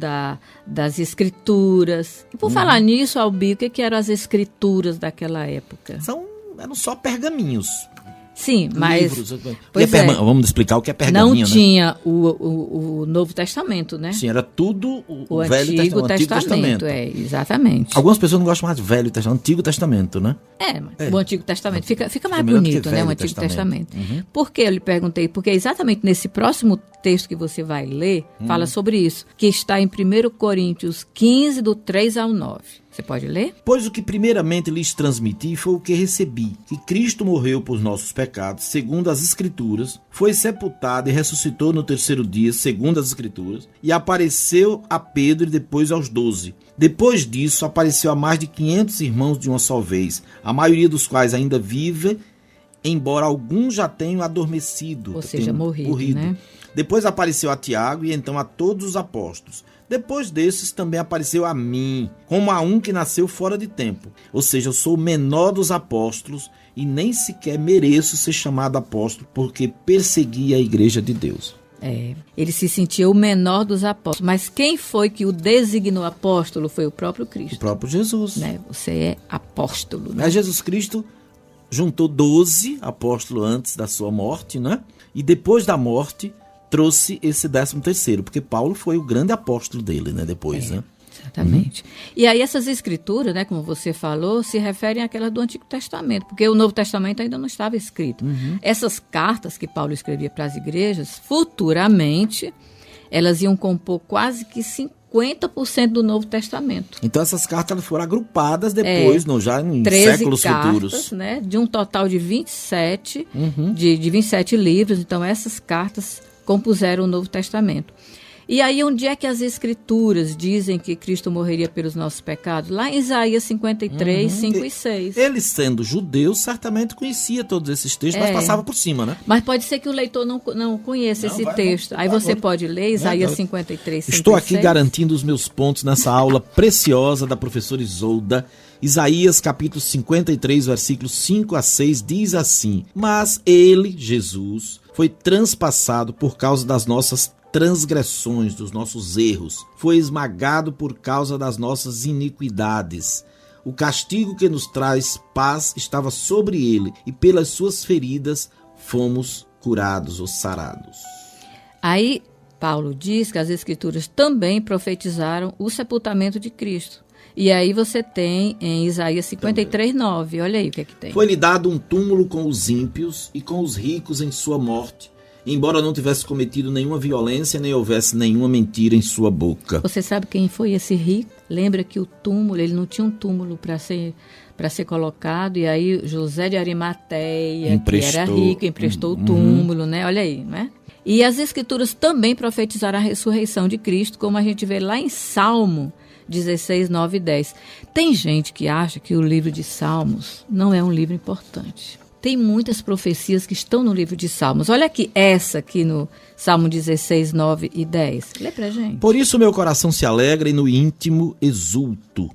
das escrituras. E por falar nisso, Albi, o que eram as escrituras daquela época? Eram só pergaminhos. Sim, mas... Livros. Vamos explicar o que é pergaminho, não tinha o Novo Testamento, né? Sim, era tudo o Antigo Testamento. Exatamente. Algumas pessoas não gostam mais de Velho Testamento, Antigo Testamento, né? Mas o Antigo Testamento fica mais bonito, né? O Antigo Testamento. Por que eu lhe perguntei? Porque exatamente nesse próximo texto que você vai ler, fala sobre isso, que está em 1 Coríntios 15, do 3 ao 9. Você pode ler? Pois o que primeiramente lhes transmiti foi o que recebi, que Cristo morreu por nossos pecados, segundo as Escrituras, foi sepultado e ressuscitou no terceiro dia, segundo as Escrituras, e apareceu a Pedro e depois aos 12. Depois disso, apareceu a mais de 500 irmãos de uma só vez, a maioria dos quais ainda vive, embora alguns já tenham adormecido. Ou seja, morrido, né? Depois apareceu a Tiago e então a todos os apóstolos. Depois desses também apareceu a mim, como a um que nasceu fora de tempo. Ou seja, eu sou o menor dos apóstolos e nem sequer mereço ser chamado apóstolo, porque persegui a igreja de Deus. Ele se sentia o menor dos apóstolos. Mas quem foi que o designou apóstolo foi o próprio Cristo. O próprio Jesus. Né? Você é apóstolo. Né? Jesus Cristo juntou 12 apóstolos antes da sua morte, né? E depois da morte trouxe esse 13º, porque Paulo foi o grande apóstolo dele, né? Depois, né? Exatamente. E aí essas escrituras, né, como você falou, se referem àquelas do Antigo Testamento, porque o Novo Testamento ainda não estava escrito. Essas cartas que Paulo escrevia para as igrejas, futuramente, elas iam compor quase que 50% do Novo Testamento. Então essas cartas foram agrupadas depois, já em 13 séculos cartas, futuros. Né, de um total de 27, de 27 livros. Então essas cartas compuseram o Novo Testamento. E aí, onde é que as Escrituras dizem que Cristo morreria pelos nossos pecados? Lá em Isaías 53, 5 e 6. Ele, sendo judeu, certamente conhecia todos esses textos, mas passava por cima, né? Mas pode ser que o leitor não conheça esse texto. Aí você pode ler Isaías 53, 5 Estou e aqui 6. garantindo os meus pontos nessa aula preciosa da professora Isolda. Isaías capítulo 53, versículos 5 a 6 diz assim: Mas ele, Jesus, foi transpassado por causa das nossas transgressões, dos nossos erros. Foi esmagado por causa das nossas iniquidades. O castigo que nos traz paz estava sobre ele, e pelas suas feridas fomos curados ou sarados. Aí Paulo diz que as Escrituras também profetizaram o sepultamento de Cristo. E aí você tem em Isaías 53, 9. Olha aí o que é que tem. Foi-lhe dado um túmulo com os ímpios e com os ricos em sua morte, embora não tivesse cometido nenhuma violência, nem houvesse nenhuma mentira em sua boca. Você sabe quem foi esse rico? Lembra que o túmulo, ele não tinha um túmulo para ser colocado, e aí José de Arimateia, que era rico, emprestou o túmulo, né? Olha aí, né? E as Escrituras também profetizaram a ressurreição de Cristo, como a gente vê lá em Salmo 16, 9 e 10. Tem gente que acha que o livro de Salmos não é um livro importante. Tem muitas profecias que estão no livro de Salmos. Olha aqui, essa aqui no Salmo 16, 9 e 10. Lê pra gente. Por isso meu coração se alegra e no íntimo exulto.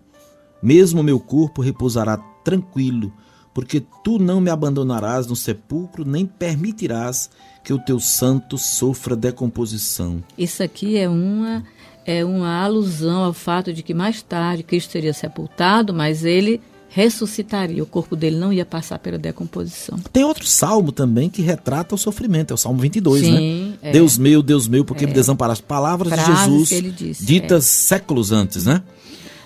Mesmo meu corpo repousará tranquilo, porque tu não me abandonarás no sepulcro, nem permitirás que o teu santo sofra decomposição. Isso aqui é uma alusão ao fato de que mais tarde Cristo seria sepultado, mas ele ressuscitaria, o corpo dele não ia passar pela decomposição. Tem outro salmo também que retrata o sofrimento, é o Salmo 22, Sim, né? Deus meu, por que me desamparaste? Palavras de Jesus que ele disse, ditas séculos antes, né?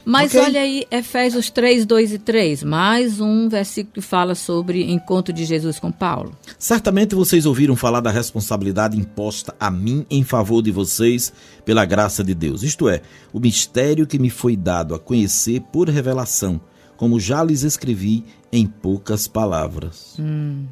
Mas Okay. olha aí, Efésios 3, 2 e 3, mais um versículo que fala sobre encontro de Jesus com Paulo. Certamente vocês ouviram falar da responsabilidade imposta a mim em favor de vocês pela graça de Deus. Isto é, o mistério que me foi dado a conhecer por revelação, como já lhes escrevi em poucas palavras.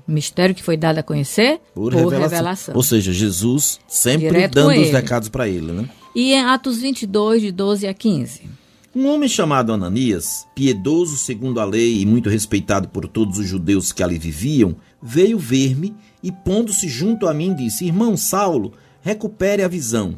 Mistério que foi dado a conhecer por revelação. Ou seja, Jesus sempre Direto dando com os ele. recados para ele, né? E em Atos 22, de 12 a 15. Um homem chamado Ananias, piedoso segundo a lei e muito respeitado por todos os judeus que ali viviam, veio ver-me e, pondo-se junto a mim, disse: Irmão Saulo, recupere a visão.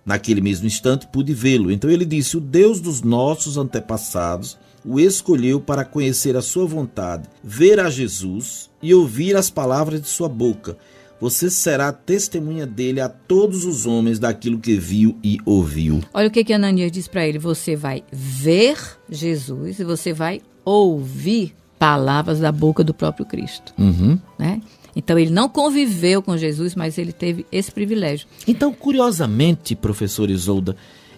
Naquele mesmo instante pude vê-lo. Então ele disse: O Deus dos nossos antepassados o escolheu para conhecer a sua vontade, ver a Jesus e ouvir as palavras de sua boca. Você será testemunha dele a todos os homens daquilo que viu e ouviu. Olha o que Ananias diz para ele: você vai ver Jesus e você vai ouvir palavras da boca do próprio Cristo. Né? Então ele não conviveu com Jesus, mas ele teve esse privilégio. Então, curiosamente, professor Isolda,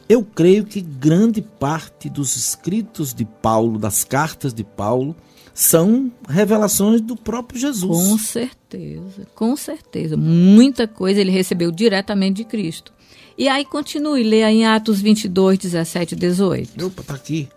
eu creio que grande parte dos escritos de Paulo, das cartas de Paulo, são revelações do próprio Jesus. Com certeza. Muita coisa ele recebeu diretamente de Cristo. E aí continue, lê aí em Atos 22, 17 e 18. Opa, tá aqui.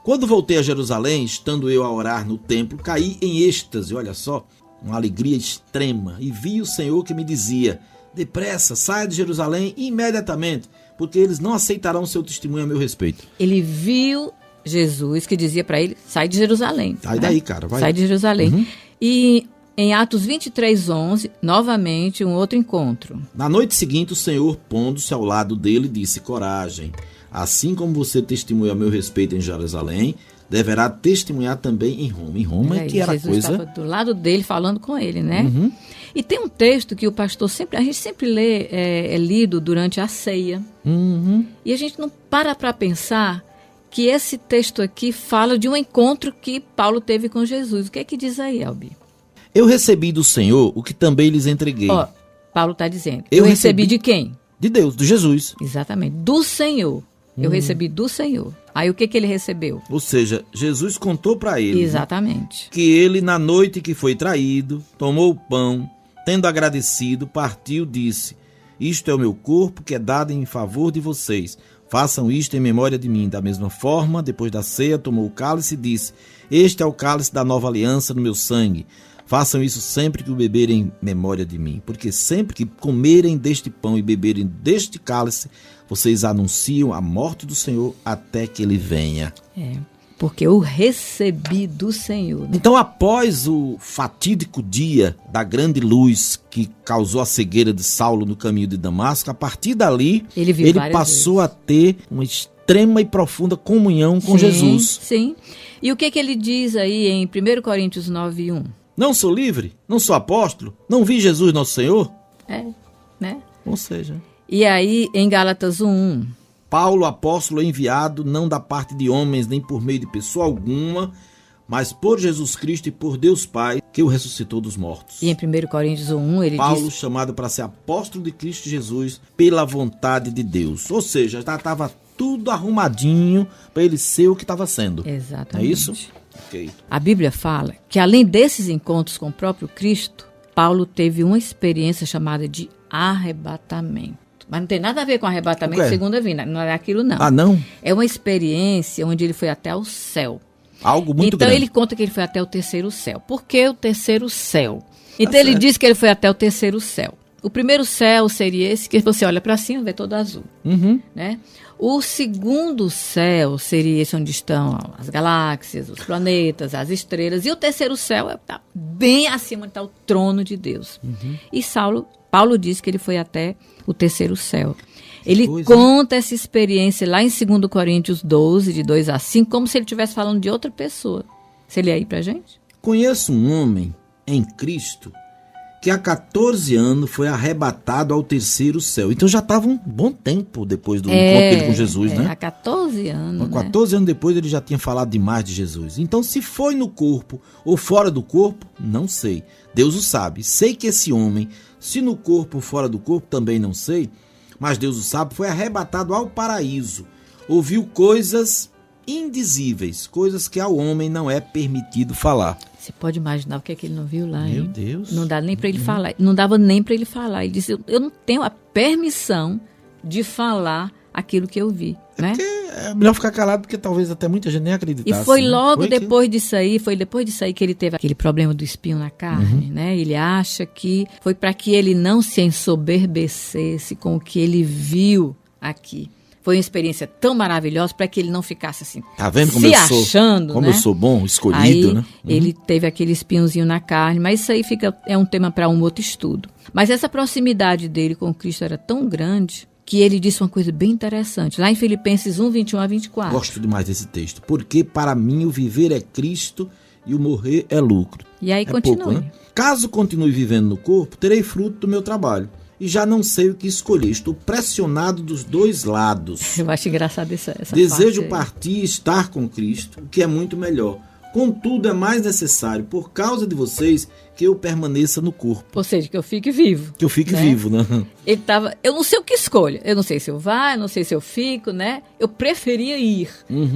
Quando voltei a Jerusalém, estando eu a orar no templo, caí em êxtase, olha só, uma alegria extrema, e vi o Senhor que me dizia: depressa, saia de Jerusalém imediatamente, porque eles não aceitarão o seu testemunho a meu respeito. Ele viu Jesus que dizia para ele: sai de Jerusalém. Sai daí, cara, vai. Sai de Jerusalém. E em Atos 23, 11, novamente um outro encontro. Na noite seguinte, o Senhor, pondo-se ao lado dele, disse: coragem, assim como você testemunha a meu respeito em Jerusalém, deverá testemunhar também em Roma. Em Roma é que era Jesus coisa... estava do lado dele falando com ele, né? E tem um texto que o pastor sempre, a gente sempre lê, é lido durante a ceia. E a gente não para pensar que esse texto aqui fala de um encontro que Paulo teve com Jesus. O que é que diz aí, Albi? Eu recebi do Senhor o que também lhes entreguei. Ó, Paulo está dizendo, eu recebi de quem? De Deus, de Jesus. Exatamente, do Senhor. Eu recebi do Senhor. Aí o que ele recebeu? Ou seja, Jesus contou para ele, Exatamente. que ele, na noite que foi traído, tomou o pão, tendo agradecido, partiu, disse: isto é o meu corpo que é dado em favor de vocês. Façam isto em memória de mim. Da mesma forma, depois da ceia, tomou o cálice e disse: este é o cálice da nova aliança no meu sangue. Façam isso sempre que o beberem em memória de mim, porque sempre que comerem deste pão e beberem deste cálice, vocês anunciam a morte do Senhor até que ele venha. Porque eu recebi do Senhor. Né? Então, após o fatídico dia da grande luz que causou a cegueira de Saulo no caminho de Damasco, a partir dali, ele passou a ter uma extrema e profunda comunhão com Jesus. Sim. E o que ele diz aí em 1 Coríntios 9:1? Não sou livre? Não sou apóstolo? Não vi Jesus nosso Senhor? Né? Ou seja... E aí, em Gálatas 1:1... Paulo, apóstolo enviado, não da parte de homens, nem por meio de pessoa alguma, mas por Jesus Cristo e por Deus Pai, que o ressuscitou dos mortos. E em 1 Coríntios 1:1, ele Paulo, diz... chamado para ser apóstolo de Cristo Jesus, pela vontade de Deus. Ou seja, já estava tudo arrumadinho para ele ser o que estava sendo. Exatamente. É isso? Ok. A Bíblia fala que, além desses encontros com o próprio Cristo, Paulo teve uma experiência chamada de arrebatamento. Mas não tem nada a ver com arrebatamento de segunda vinda. Não é aquilo, não. Ah, não? É uma experiência onde ele foi até o céu. Algo muito grande. Então ele conta que ele foi até o terceiro céu. Por que o terceiro céu? Então ele diz que ele foi até o terceiro céu. O primeiro céu seria esse que você olha para cima e vê todo azul. Né? O segundo céu seria esse onde estão as galáxias, os planetas, as estrelas. E o terceiro céu está bem acima onde está o trono de Deus. E Paulo diz que ele foi até o terceiro céu. Ele conta essa experiência lá em 2 Coríntios 12, de 2-5, como se ele estivesse falando de outra pessoa. Você lê aí pra gente? Conheço um homem em Cristo que há 14 anos foi arrebatado ao terceiro céu. Então já estava um bom tempo depois do encontro dele com Jesus, né? Há 14 anos, 14 anos depois ele já tinha falado demais de Jesus. Então se foi no corpo ou fora do corpo, não sei. Deus o sabe. Sei que esse homem, se no corpo ou fora do corpo, também não sei, mas Deus o sabe, foi arrebatado ao paraíso. Ouviu coisas indizíveis, coisas que ao homem não é permitido falar. Você pode imaginar o que é que ele não viu lá, hein? Meu Deus. Não dá nem para ele falar. Não dava nem para ele falar. Ele disse, eu não tenho a permissão de falar aquilo que eu vi, né? É melhor ficar calado, porque talvez até muita gente nem acreditasse. E foi logo depois disso aí, que ele teve aquele problema do espinho na carne, né? Ele acha que foi para que ele não se ensoberbecesse com o que ele viu aqui. Foi uma experiência tão maravilhosa para que ele não ficasse assim, tá vendo como se eu achando, como né? eu sou bom, escolhido, aí, né? Ele teve aquele espinhozinho na carne, mas isso aí é um tema para um outro estudo. Mas essa proximidade dele com Cristo era tão grande que ele disse uma coisa bem interessante, lá em Filipenses 1:21-24. Gosto demais desse texto. Porque para mim o viver é Cristo e o morrer é lucro. E aí continue. Pouco, né? Caso continue vivendo no corpo, terei fruto do meu trabalho. E já não sei o que escolher. Estou pressionado dos dois lados. Eu acho engraçado essa Desejo parte partir e estar com Cristo, o que é muito melhor. Contudo, é mais necessário, por causa de vocês, que eu permaneça no corpo. Ou seja, que eu fique vivo. Que eu fique vivo, né? Ele tava, eu não sei o que escolha. Eu não sei se eu vou, eu não sei se eu fico, né? Eu preferia ir.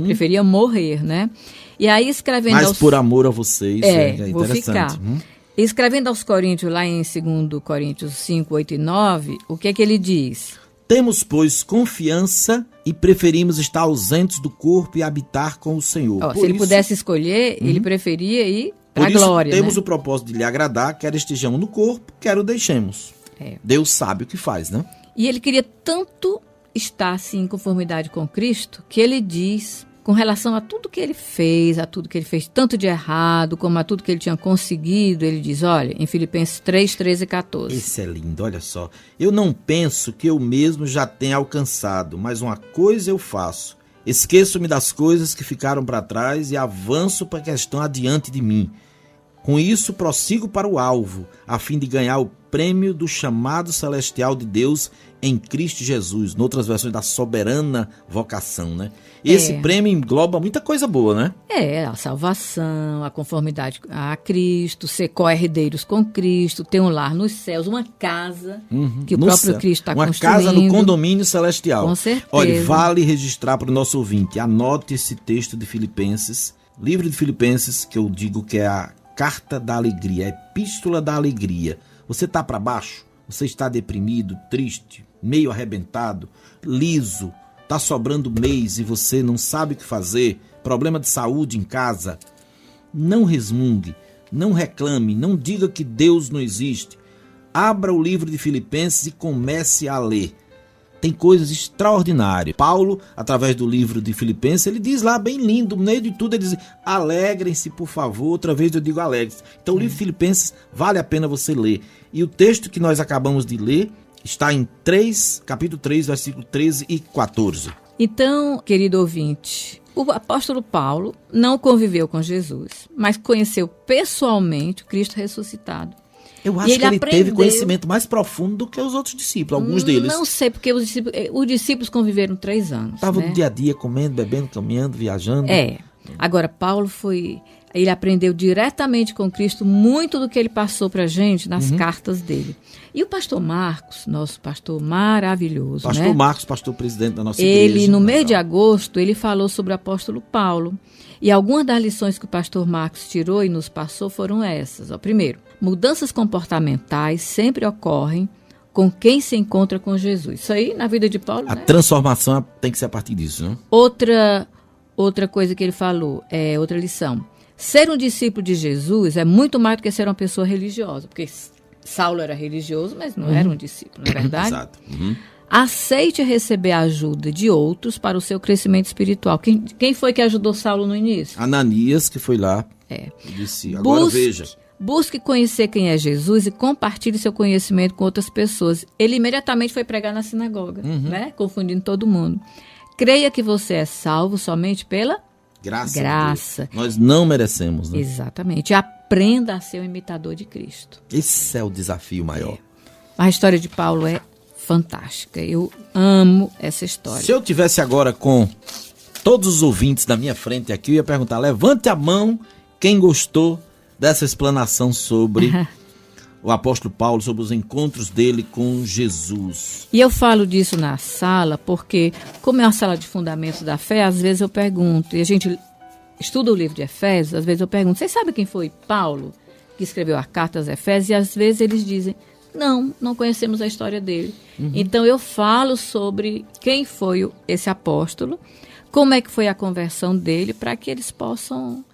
Preferia morrer, né? E aí escrevendo... Mas por amor a vocês, é interessante. Vou ficar. Escrevendo aos Coríntios, lá em 2 Coríntios 5, 8 e 9, o que é que ele diz? Temos, pois, confiança e preferimos estar ausentes do corpo e habitar com o Senhor. Se ele pudesse escolher, ele preferia ir para a glória. Temos né? o propósito de lhe agradar, quer estejamos no corpo, quer o deixemos. Deus sabe o que faz, né? E ele queria tanto estar assim, em conformidade com Cristo, que ele diz... com relação a tudo que ele fez, tanto de errado, como a tudo que ele tinha conseguido, ele diz, olha, em Filipenses 3, 13 e 14. Esse é lindo, olha só. Eu não penso que eu mesmo já tenha alcançado, mas uma coisa eu faço. Esqueço-me das coisas que ficaram para trás e avanço para que estão adiante de mim. Com isso, prossigo para o alvo, a fim de ganhar o prêmio do chamado celestial de Deus em Cristo Jesus, noutras versões da soberana vocação, né? Esse prêmio engloba muita coisa boa, né? A salvação, a conformidade a Cristo, ser co-herdeiros com Cristo, ter um lar nos céus, uma casa que o próprio Cristo está construindo. Uma casa no condomínio celestial. Com certeza. Olha, vale registrar para o nosso ouvinte, anote esse texto de Filipenses, livro de Filipenses, que eu digo que é a carta da alegria, a epístola da alegria. Você está para baixo? Você está deprimido, triste, meio arrebentado, liso, está sobrando mês e você não sabe o que fazer, problema de saúde em casa? Não resmungue, Não reclame, não diga que Deus não existe. Abra o livro de Filipenses e comece a ler. Tem coisas extraordinárias. Paulo, através do livro de Filipenses, ele diz lá bem lindo, no meio de tudo ele diz: alegrem-se, por favor. Outra vez eu digo alegrem-se. Então o livro de Filipenses vale a pena você ler. E o texto que nós acabamos de ler está em capítulo 3, versículo 13 e 14. Então, querido ouvinte, o apóstolo Paulo não conviveu com Jesus, mas conheceu pessoalmente o Cristo ressuscitado. Eu acho que ele teve conhecimento mais profundo do que os outros discípulos, alguns deles. Não sei, porque os discípulos conviveram 3 anos. Estavam né? no dia a dia, comendo, bebendo, caminhando, viajando. Agora, Paulo ele aprendeu diretamente com Cristo muito do que ele passou para a gente nas cartas dele. E o pastor Marcos, nosso pastor maravilhoso, Pastor Marcos, pastor presidente da nossa igreja. Ele, no mês de agosto, ele falou sobre o apóstolo Paulo. E algumas das lições que o pastor Marcos tirou e nos passou foram essas. Primeiro, mudanças comportamentais sempre ocorrem com quem se encontra com Jesus. Isso aí, na vida de Paulo, A transformação tem que ser a partir disso, né? Outra coisa que ele falou, outra lição. Ser um discípulo de Jesus é muito mais do que ser uma pessoa religiosa. Porque Saulo era religioso, mas não era um discípulo, não é verdade? Exato. Aceite receber a ajuda de outros para o seu crescimento espiritual. Quem foi que ajudou Saulo no início? Ananias, que foi lá e disse, agora veja. Busque conhecer quem é Jesus e compartilhe seu conhecimento com outras pessoas. Ele imediatamente foi pregar na sinagoga, né? Confundindo todo mundo. Creia que você é salvo somente pela graça. Nós não merecemos, né? Exatamente. Aprenda a ser um imitador de Cristo. Esse é o desafio maior. A história de Paulo é fantástica. Eu amo essa história. Se eu tivesse agora com todos os ouvintes da minha frente aqui, eu ia perguntar, levante a mão quem gostou dessa explanação sobre o apóstolo Paulo, sobre os encontros dele com Jesus. E eu falo disso na sala porque, como é uma sala de fundamentos da fé, às vezes eu pergunto, e a gente estuda o livro de Efésios, às vezes eu pergunto, vocês sabem quem foi Paulo que escreveu a carta aos Efésios? E às vezes eles dizem, não conhecemos a história dele. Então eu falo sobre quem foi esse apóstolo, como é que foi a conversão dele, para que eles possam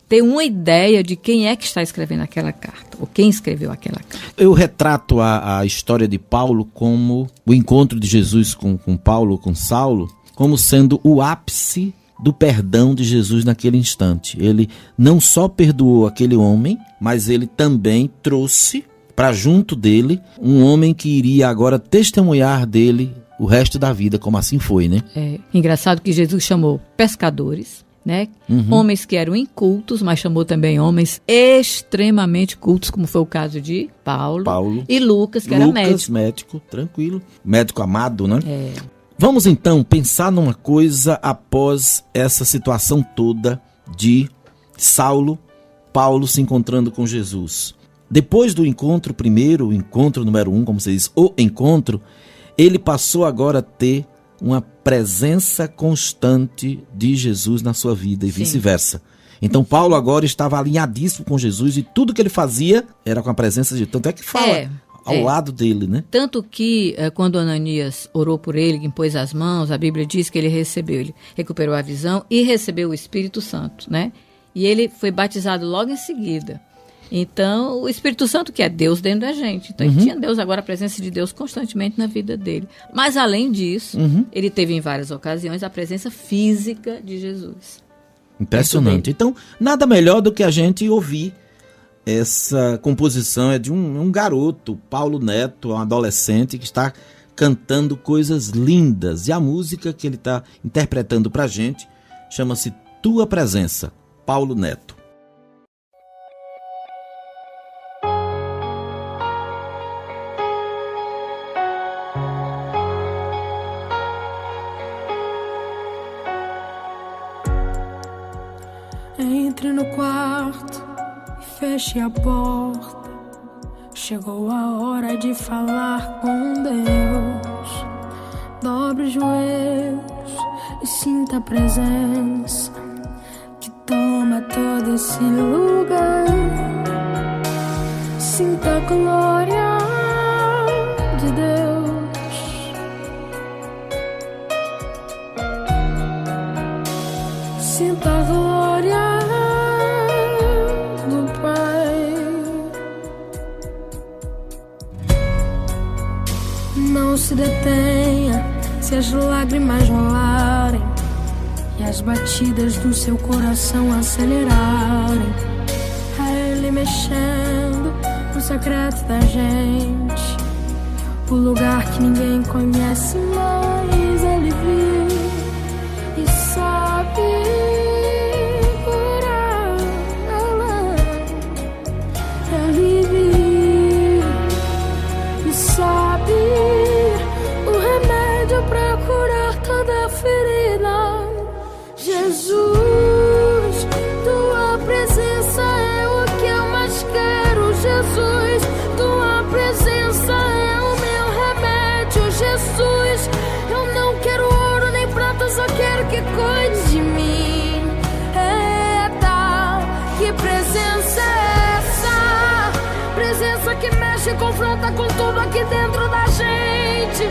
ter uma ideia de quem é que está escrevendo aquela carta, ou quem escreveu aquela carta. Eu retrato a história de Paulo como o encontro de Jesus com Paulo, com Saulo, como sendo o ápice do perdão de Jesus naquele instante. Ele não só perdoou aquele homem, mas ele também trouxe para junto dele um homem que iria agora testemunhar dele o resto da vida, como assim foi, né? É engraçado que Jesus chamou pescadores, né? Homens que eram incultos, mas chamou também homens extremamente cultos, como foi o caso de Paulo. E Lucas, que era médico, tranquilo. Médico amado, né? Vamos então pensar numa coisa após essa situação toda de Paulo se encontrando com Jesus. Depois do encontro primeiro, o encontro número 1, como você diz, o encontro, ele passou agora a ter uma presença constante de Jesus na sua vida e vice-versa. Então Paulo agora estava alinhadíssimo com Jesus e tudo que ele fazia era com a presença de... Tanto é que fala ao lado dele, né? Tanto que quando Ananias orou por ele, impôs as mãos, a Bíblia diz que ele recuperou a visão e recebeu o Espírito Santo, né? E ele foi batizado logo em seguida. Então, o Espírito Santo, que é Deus dentro da gente. Então, ele tinha Deus, agora a presença de Deus constantemente na vida dele. Mas, além disso, ele teve em várias ocasiões a presença física de Jesus. Impressionante. Então, nada melhor do que a gente ouvir essa composição. É de um garoto, Paulo Neto, um adolescente que está cantando coisas lindas. E a música que ele está interpretando para a gente chama-se Tua Presença, Paulo Neto. Entre no quarto e feche a porta. Chegou a hora de falar com Deus. Dobre os joelhos e sinta a presença que toma todo esse lugar. Sinta a glória de Deus. Sinta a glória do Pai. se detenha se as lágrimas rolarem e as batidas do seu coração acelerarem. É Ele mexendo no secreto da gente, o lugar que ninguém conhece, mas Ele viu e sabe curar. Ele viu e sabe o remédio pra curar toda ferida. Jesus, tua presença é o que eu mais quero. Jesus, tua presença é o meu remédio. Jesus, eu não quero ouro nem prata, só quero que cuide de mim. Eita, que presença é essa? Presença que mexe e confronta com tudo aqui dentro da gente,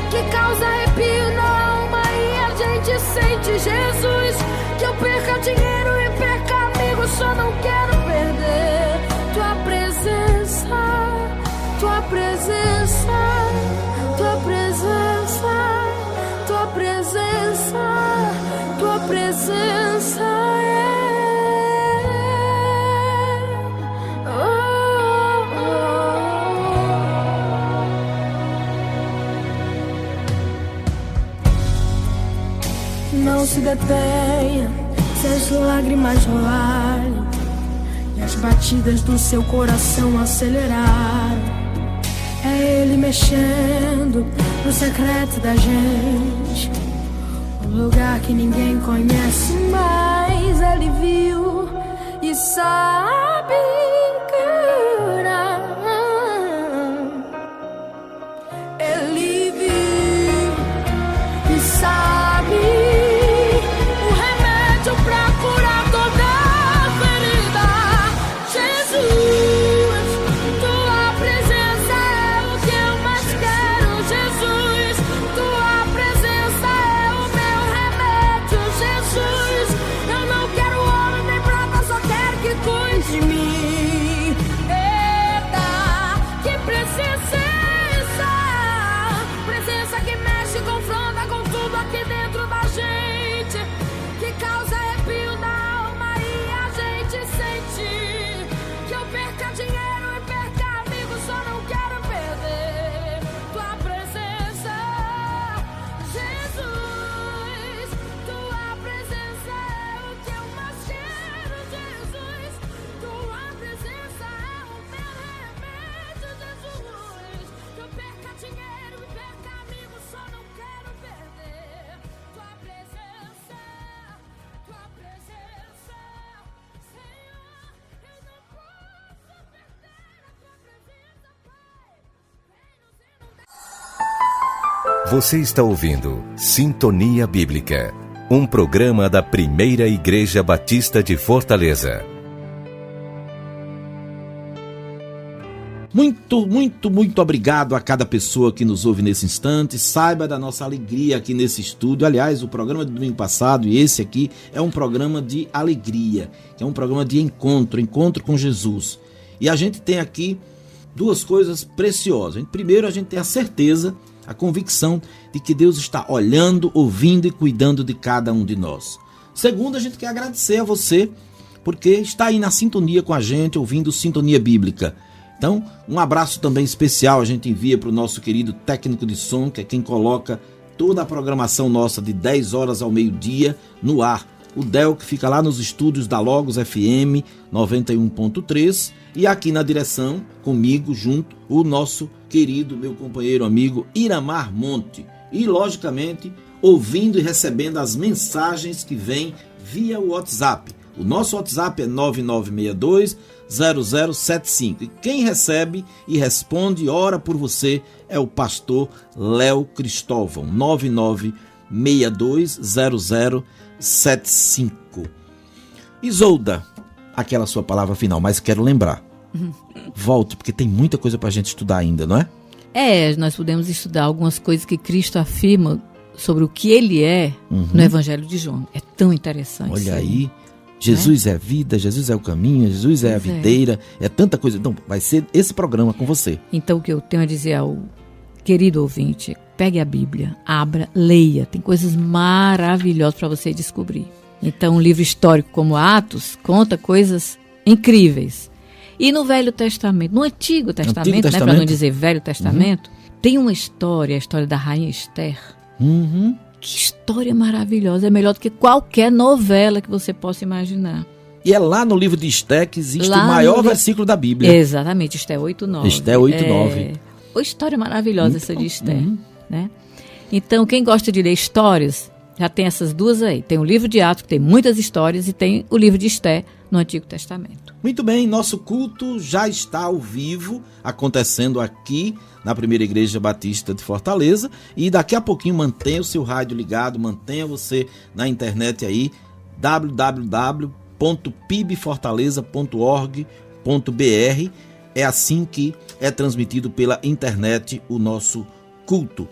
que causa arrepio na alma e a gente sente. Jesus, que eu perca dinheiro e perca amigos, só não quero perder tua presença, tua presença, tua presença, tua presença, tua presença é. Não se detenha se as lágrimas rolarem e as batidas do seu coração acelerarem. É Ele mexendo no secreto da gente, o lugar que ninguém conhece, mas Ele viu e sabe curar. Ele viu e sabe o remédio pra curar toda ferida. Jesus, tua presença é o que eu mais quero. Jesus, tua presença é o meu remédio. Jesus, eu não quero ouro nem prata, só quero que cuide de mim. Eita, que presença é essa? Presença que mexe e confronta com tudo aqui dentro da gente, que causa arrepio na alma e a gente sente. Que eu perca dinheiro e perca amigos, só não quero perder tua presença. Jesus, tua presença é o que eu mais quero. Jesus, tua presença é o meu remédio. Jesus, que eu perca dinheiro e perca amigos, só não quero perder tua presença, tua presença. Senhor, eu não posso perder a tua presença, Pai. Vem nos inundar. Você está ouvindo Sintonia Bíblica, um programa da Primeira Igreja Batista de Fortaleza. Muito obrigado a cada pessoa que nos ouve nesse instante. Saiba da nossa alegria aqui nesse estúdio. Aliás, o programa do domingo passado e esse aqui é um programa de alegria, é um programa de encontro com Jesus. E a gente tem aqui duas coisas preciosas. Primeiro, a gente tem a certeza, a convicção de que Deus está olhando, ouvindo e cuidando de cada um de nós. Segundo, a gente quer agradecer a você porque está aí na sintonia com a gente, ouvindo Sintonia Bíblica. Então, um abraço também especial a gente envia para o nosso querido técnico de som, que é quem coloca toda a programação nossa de 10 horas ao meio-dia no ar. O Del, que fica lá nos estúdios da Logos FM 91.3, e aqui na direção, comigo, junto, o nosso querido, meu companheiro, amigo Iramar Monte. E, logicamente, ouvindo e recebendo as mensagens que vêm via WhatsApp. O nosso WhatsApp é 9962-0075. E quem recebe e responde e ora por você é o pastor Léo Cristóvão, 9962-0075. Isolda, aquela sua palavra final, mas quero lembrar. Volte, porque tem muita coisa para a gente estudar ainda, não é? Nós podemos estudar algumas coisas que Cristo afirma sobre o que Ele é no Evangelho de João. É tão interessante. Olha aí. Jesus é a vida, Jesus é o caminho, Jesus é a videira, é tanta coisa. Então, vai ser esse programa com você. Então, o que eu tenho a dizer ao querido ouvinte, pegue a Bíblia, abra, leia. Tem coisas maravilhosas para você descobrir. Então, um livro histórico como Atos conta coisas incríveis. E no Velho Testamento, no Antigo Testamento, né, para não dizer Velho Testamento, tem uma história, a história da Rainha Esther. Que história maravilhosa, é melhor do que qualquer novela que você possa imaginar. E é lá no livro de Esther que existe o maior versículo da Bíblia. Exatamente, Esther 8:9. Esther 8:9. Uma história maravilhosa essa de Esther. Né? Então, quem gosta de ler histórias, já tem essas duas aí. Tem o livro de Atos, que tem muitas histórias, e tem o livro de Esther no Antigo Testamento. Muito bem, nosso culto já está ao vivo, acontecendo aqui na Primeira Igreja Batista de Fortaleza. E daqui a pouquinho mantenha o seu rádio ligado, mantenha você na internet aí, www.pibfortaleza.org.br. É assim que é transmitido pela internet o nosso culto.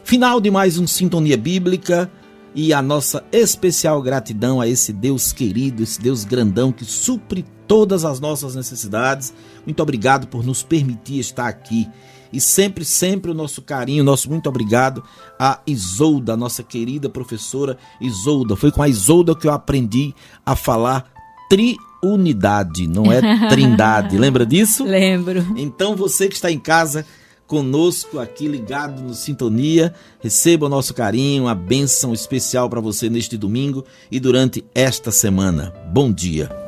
Final de mais um Sintonia Bíblica. E a nossa especial gratidão a esse Deus querido, esse Deus grandão que supre todas as nossas necessidades. Muito obrigado por nos permitir estar aqui. E sempre, sempre o nosso carinho, nosso muito obrigado a Isolda, nossa querida professora Isolda. Foi com a Isolda que eu aprendi a falar triunidade, não é trindade. Lembra disso? Lembro. Então você que está em casa conosco aqui ligado no Sintonia, receba o nosso carinho, uma bênção especial para você neste domingo e durante esta semana. Bom dia.